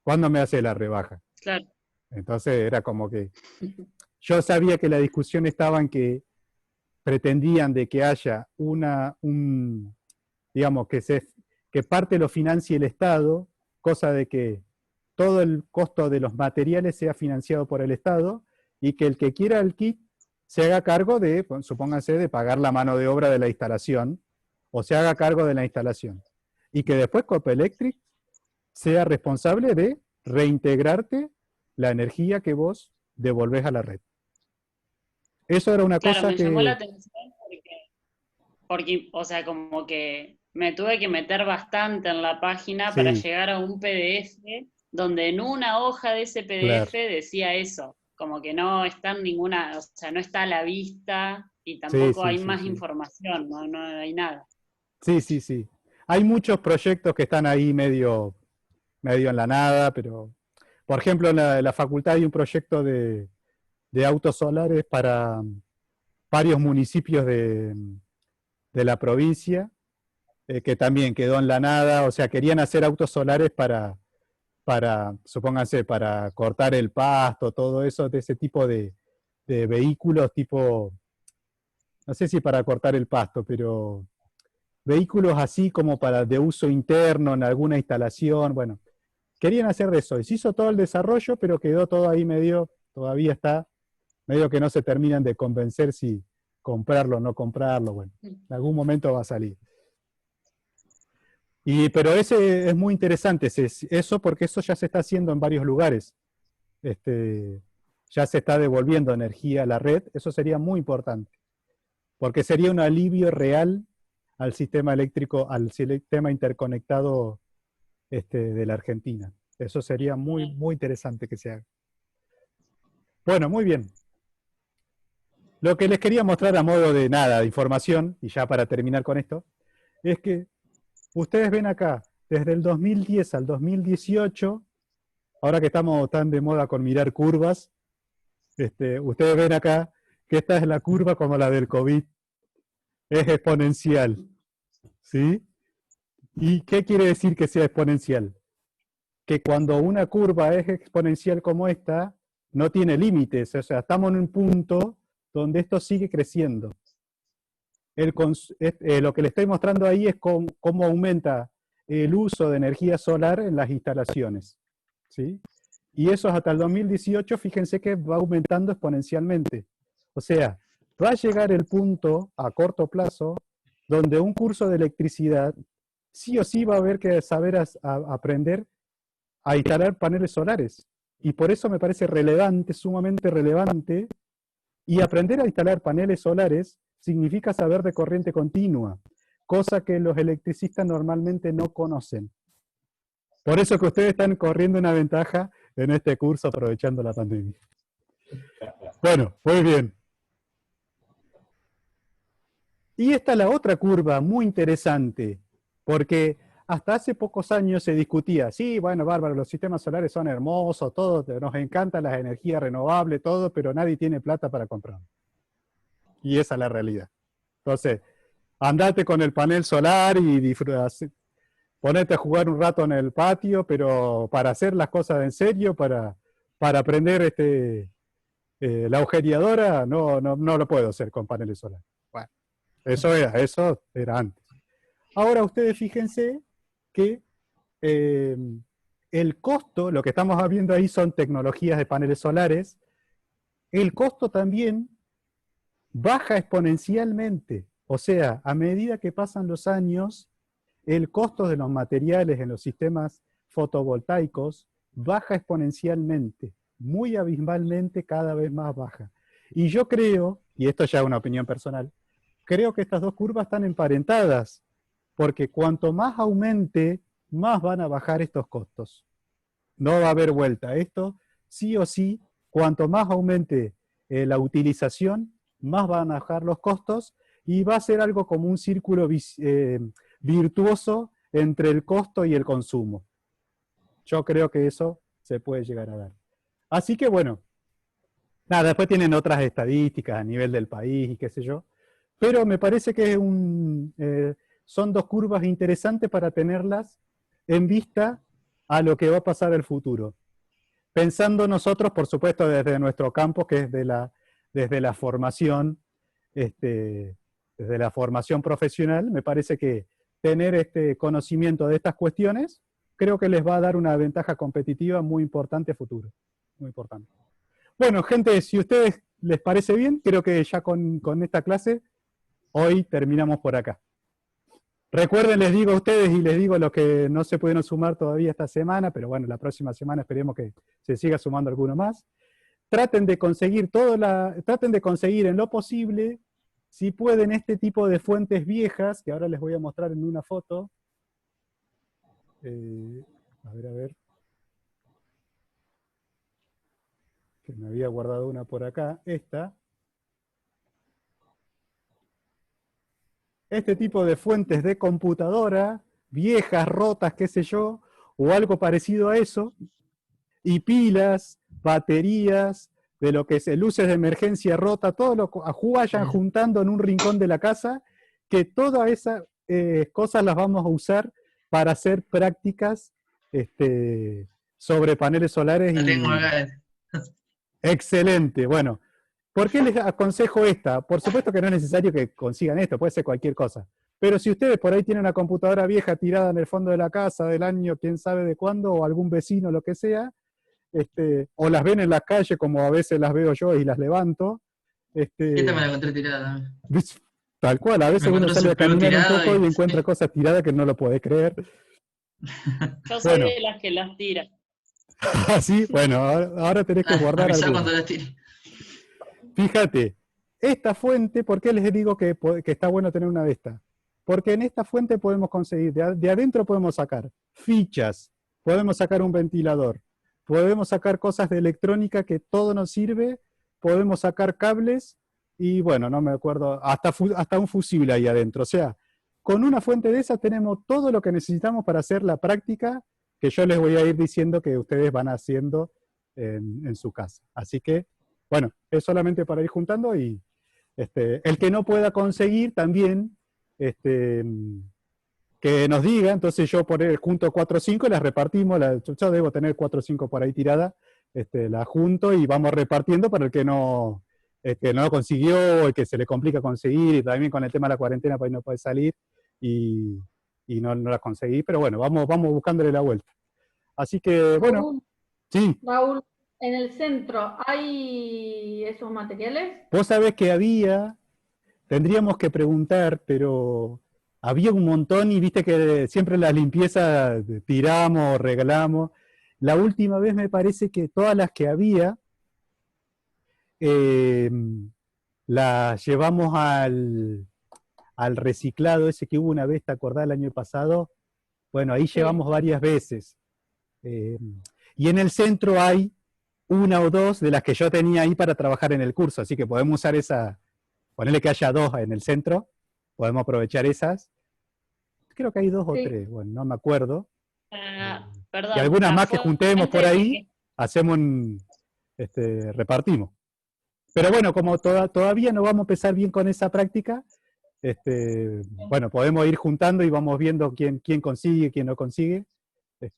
¿Cuándo me hace la rebaja? Claro. Entonces era como que yo sabía que la discusión estaba en que pretendían de que haya digamos, que parte lo financie el Estado, cosa de que todo el costo de los materiales sea financiado por el Estado y que el que quiera el kit se haga cargo de, supónganse, de pagar la mano de obra de la instalación o se haga cargo de la instalación. Y que después Copelectric sea responsable de reintegrarte la energía que vos devolvés a la red. Eso era una Claro, cosa me llamó la que... atención porque, o sea, como que me tuve que meter bastante en la página para Sí, llegar a un PDF donde en una hoja de ese claro. PDF decía eso, como que no está en ninguna, o sea, no está a la vista y Sí, tampoco sí, hay sí, más sí. información, no hay nada. Sí, sí, sí. Hay muchos proyectos que están ahí medio en la nada, pero, por ejemplo, en la facultad hay un proyecto de autos solares para varios municipios de la provincia, que también quedó en la nada, o sea, querían hacer autos solares supónganse, para cortar el pasto, todo eso, de ese tipo de vehículos, tipo, no sé si para cortar el pasto, pero vehículos así como para de uso interno en alguna instalación, bueno, querían hacer de eso, y se hizo todo el desarrollo, pero quedó todo ahí medio, todavía está medio que no se terminan de convencer si comprarlo o no comprarlo, bueno, en algún momento va a salir. Pero ese es muy interesante, eso porque eso ya se está haciendo en varios lugares. Ya se está devolviendo energía a la red, eso sería muy importante, porque sería un alivio real al sistema eléctrico, al sistema interconectado de la Argentina. Eso sería muy, muy interesante que se haga. Bueno, muy bien. Lo que les quería mostrar a modo de nada, de información, y ya para terminar con esto, es que ustedes ven acá, desde el 2010 al 2018, ahora que estamos tan de moda con mirar curvas, ustedes ven acá que esta es la curva como la del COVID, es exponencial, ¿sí? ¿Y qué quiere decir que sea exponencial? Que cuando una curva es exponencial como esta, no tiene límites, o sea, estamos en un punto donde esto sigue creciendo. Lo que le estoy mostrando ahí es cómo aumenta el uso de energía solar en las instalaciones, ¿sí? Y eso hasta el 2018, fíjense que va aumentando exponencialmente. O sea, va a llegar el punto a corto plazo donde un curso de electricidad sí o sí va a haber que saber aprender a instalar paneles solares. Y por eso me parece relevante, sumamente relevante, y aprender a instalar paneles solares significa saber de corriente continua, cosa que los electricistas normalmente no conocen. Por eso que ustedes están corriendo una ventaja en este curso aprovechando la pandemia. Bueno, muy bien. Y esta es la otra curva muy interesante, porque hasta hace pocos años se discutía, sí, bueno, bárbaro, los sistemas solares son hermosos, todos, nos encantan las energías renovables, todo, pero nadie tiene plata para comprarlo. Y esa es la realidad. Entonces, andate con el panel solar y ponete a jugar un rato en el patio, pero para hacer las cosas en serio, para aprender la agujereadora, no lo puedo hacer con paneles solares. Bueno, eso era antes. Ahora ustedes fíjense que el costo, lo que estamos viendo ahí son tecnologías de paneles solares, el costo también baja exponencialmente. O sea, a medida que pasan los años, el costo de los materiales en los sistemas fotovoltaicos baja exponencialmente, muy abismalmente, cada vez más baja. Y yo creo, y esto ya es una opinión personal, creo que estas dos curvas están emparentadas, porque cuanto más aumente, más van a bajar estos costos. No va a haber vuelta. Esto, sí o sí, cuanto más aumente la utilización, más van a bajar los costos, y va a ser algo como un círculo virtuoso entre el costo y el consumo. Yo creo que eso se puede llegar a dar. Así que bueno, nada, después tienen otras estadísticas a nivel del país y qué sé yo, pero me parece que son dos curvas interesantes para tenerlas en vista a lo que va a pasar el futuro. Pensando nosotros, por supuesto, desde nuestro campo, que es desde la formación, desde la formación profesional, me parece que tener este conocimiento de estas cuestiones, creo que les va a dar una ventaja competitiva muy importante a futuro. Muy importante. Bueno, gente, si a ustedes les parece bien, creo que ya con esta clase, hoy terminamos por acá. Recuerden, les digo a ustedes y les digo a los que no se pudieron sumar todavía esta semana, pero bueno, la próxima semana esperemos que se siga sumando alguno más. Traten de conseguir traten de conseguir en lo posible, si pueden, este tipo de fuentes viejas, que ahora les voy a mostrar en una foto. A ver. Que me había guardado una por acá, esta. Este tipo de fuentes de computadora, viejas, rotas, qué sé yo, o algo parecido a eso, y pilas, baterías, de lo que es luces de emergencia rota, todo lo que vayan juntando en un rincón de la casa, que todas esas cosas las vamos a usar para hacer prácticas sobre paneles solares. La tengo acá. Excelente, bueno. ¿Por qué les aconsejo esta? Por supuesto que no es necesario que consigan esto, puede ser cualquier cosa. Pero si ustedes por ahí tienen una computadora vieja tirada en el fondo de la casa del año, quién sabe de cuándo, o algún vecino, lo que sea, o las ven en la calle como a veces las veo yo y las levanto. Esta me la encontré tirada. Tal cual, a veces Me uno encontró sale a su pelo caminar un tirado poco y y encuentra cosas tiradas que no lo puede creer. Yo soy Bueno, de las que las tira. así, bueno, ahora tenés que guardar Avisá algunas. cuando las tire. Fíjate, esta fuente, ¿por qué les digo que está bueno tener una de estas? Porque en esta fuente podemos conseguir, de adentro podemos sacar fichas, podemos sacar un ventilador, podemos sacar cosas de electrónica que todo nos sirve, podemos sacar cables y bueno, no me acuerdo, hasta un fusible ahí adentro. O sea, con una fuente de esas tenemos todo lo que necesitamos para hacer la práctica que yo les voy a ir diciendo que ustedes van haciendo en su casa. Así que, bueno, es solamente para ir juntando y el que no pueda conseguir también, que nos diga, entonces yo junto 4 o 5 y las repartimos, yo debo tener 4 o 5 por ahí tiradas, las junto y vamos repartiendo para el que no lo consiguió, el que se le complica conseguir, y también con el tema de la cuarentena pues no puede salir y no la conseguí, pero bueno, vamos buscándole la vuelta. Así que, bueno, Raúl, sí. Raúl, en el centro, ¿hay esos materiales? Vos sabés que tendríamos que preguntar, pero había un montón y viste que siempre las limpiezas tiramos, regalamos. La última vez me parece que todas las que había las llevamos al reciclado ese que hubo una vez, ¿te acordás el año pasado? Bueno, ahí Sí. llevamos varias veces. Y en el centro hay una o dos de las que yo tenía ahí para trabajar en el curso, así que podemos usar esa, ponerle que haya 2 en el centro, podemos aprovechar esas. Creo que hay 2 o Sí. 3, bueno, no me acuerdo. Perdón, Y algunas la más que juntemos por fuente ahí, hacemos repartimos. Pero bueno, como todavía no vamos a empezar bien con esa práctica, bueno, podemos ir juntando y vamos viendo quién consigue, quién no consigue.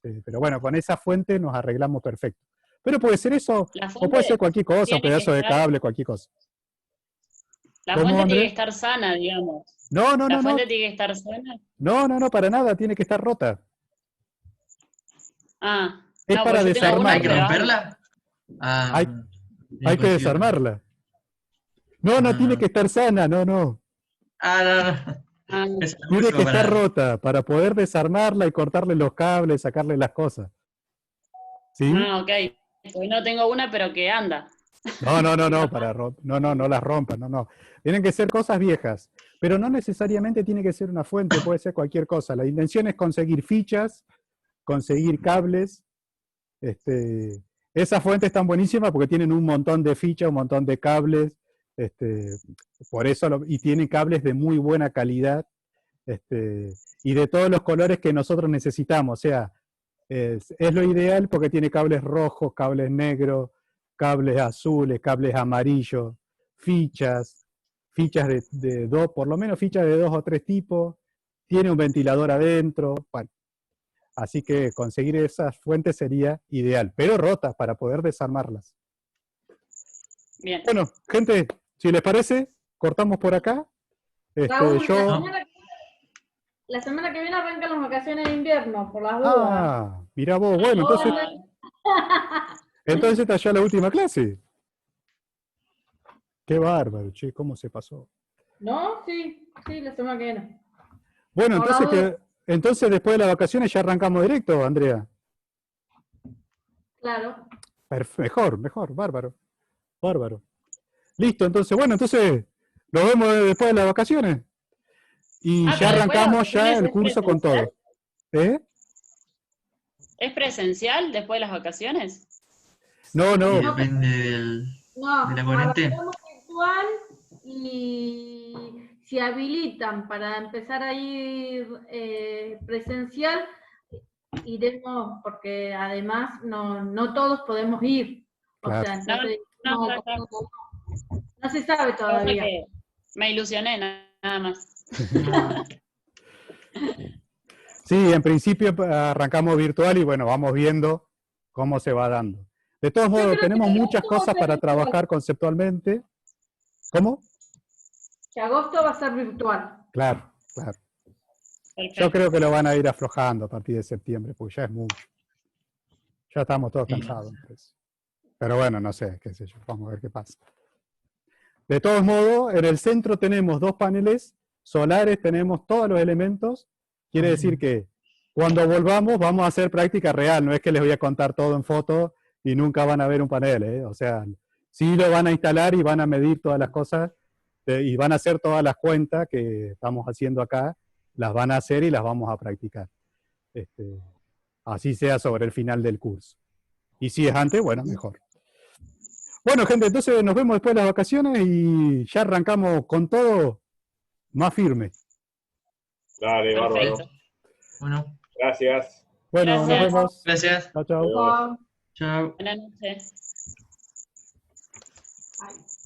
Pero bueno, con esa fuente nos arreglamos perfecto. Pero puede ser eso, La o puede ser fuente cualquier cosa, un tiene que pedazo de estar, cable, cualquier cosa. la ¿Cómo, fuente tiene que Andrés? estar sana, digamos. No, La fuente tiene que estar sana. no, para nada, tiene que estar rota. Ah, Es no, para pues yo tengo una ¿Hay que que desarmarla. romperla? Ah, Hay, tiene hay que coincidir. desarmarla. No tiene que estar sana, no. Ah, no. Ah, Es Tiene que estar para... rota para poder desarmarla y cortarle los cables, sacarle las cosas. ¿Sí? ok. Pues no tengo una, pero que anda. No, no las rompas, no. Tienen que ser cosas viejas, pero no necesariamente tiene que ser una fuente, puede ser cualquier cosa. La intención es conseguir fichas, conseguir cables. Esas fuentes están buenísimas porque tienen un montón de fichas, un montón de cables, por eso y tienen cables de muy buena calidad, y de todos los colores que nosotros necesitamos. O sea, es lo ideal porque tiene cables rojos, cables negros, cables azules, cables amarillos, fichas de dos, por lo menos fichas de 2 o 3 tipos, tiene un ventilador adentro, bueno, así que conseguir esas fuentes sería ideal, pero rotas para poder desarmarlas. Bien. Bueno, gente, si les parece, cortamos por acá. Raúl, yo... la semana que viene arrancan las vacaciones de invierno, por las dudas. Mirá vos, bueno, entonces esta ya es la última clase. Qué bárbaro, che, cómo se pasó. ¿No? Sí, la semana que viene. Bueno, Por la duda. entonces después de las vacaciones ya arrancamos directo, Andrea. Claro. Mejor, bárbaro. Listo, entonces nos vemos después de las vacaciones. Y ya pero después de las arrancamos ya vacaciones el es curso con todo. presencial. ¿Es presencial después de las vacaciones? No. Depende de la cuarentena. Arrancamos virtual y si habilitan para empezar a ir presencial, iremos, porque además no todos podemos ir. Claro. O sea, entonces No. no se sabe todavía. Que me ilusioné nada más. Sí, en principio arrancamos virtual y bueno, vamos viendo cómo se va dando. De todos modos, tenemos muchas cosas para trabajar conceptualmente. ¿Cómo? Que agosto va a ser virtual. Claro. Perfecto. Yo creo que lo van a ir aflojando a partir de septiembre, porque ya es mucho. Ya estamos todos cansados. Pues. Pero bueno, no sé, qué sé yo, vamos a ver qué pasa. De todos modos, en el centro tenemos 2 paneles solares, tenemos todos los elementos. Quiere decir que cuando volvamos vamos a hacer práctica real, no es que les voy a contar todo en foto y nunca van a ver un panel, ¿eh? O sea, sí lo van a instalar y van a medir todas las cosas y van a hacer todas las cuentas que estamos haciendo acá, las van a hacer y las vamos a practicar. Así sea sobre el final del curso. Y si es antes, bueno, mejor. Bueno, gente, entonces nos vemos después de las vacaciones y ya arrancamos con todo más firme. Dale, bárbaro. Perfecto. Bueno, Gracias. Bueno, nos Gracias. vemos. gracias. Chao, chao. Adiós. Chao. Chao. Buenas noches. Ay.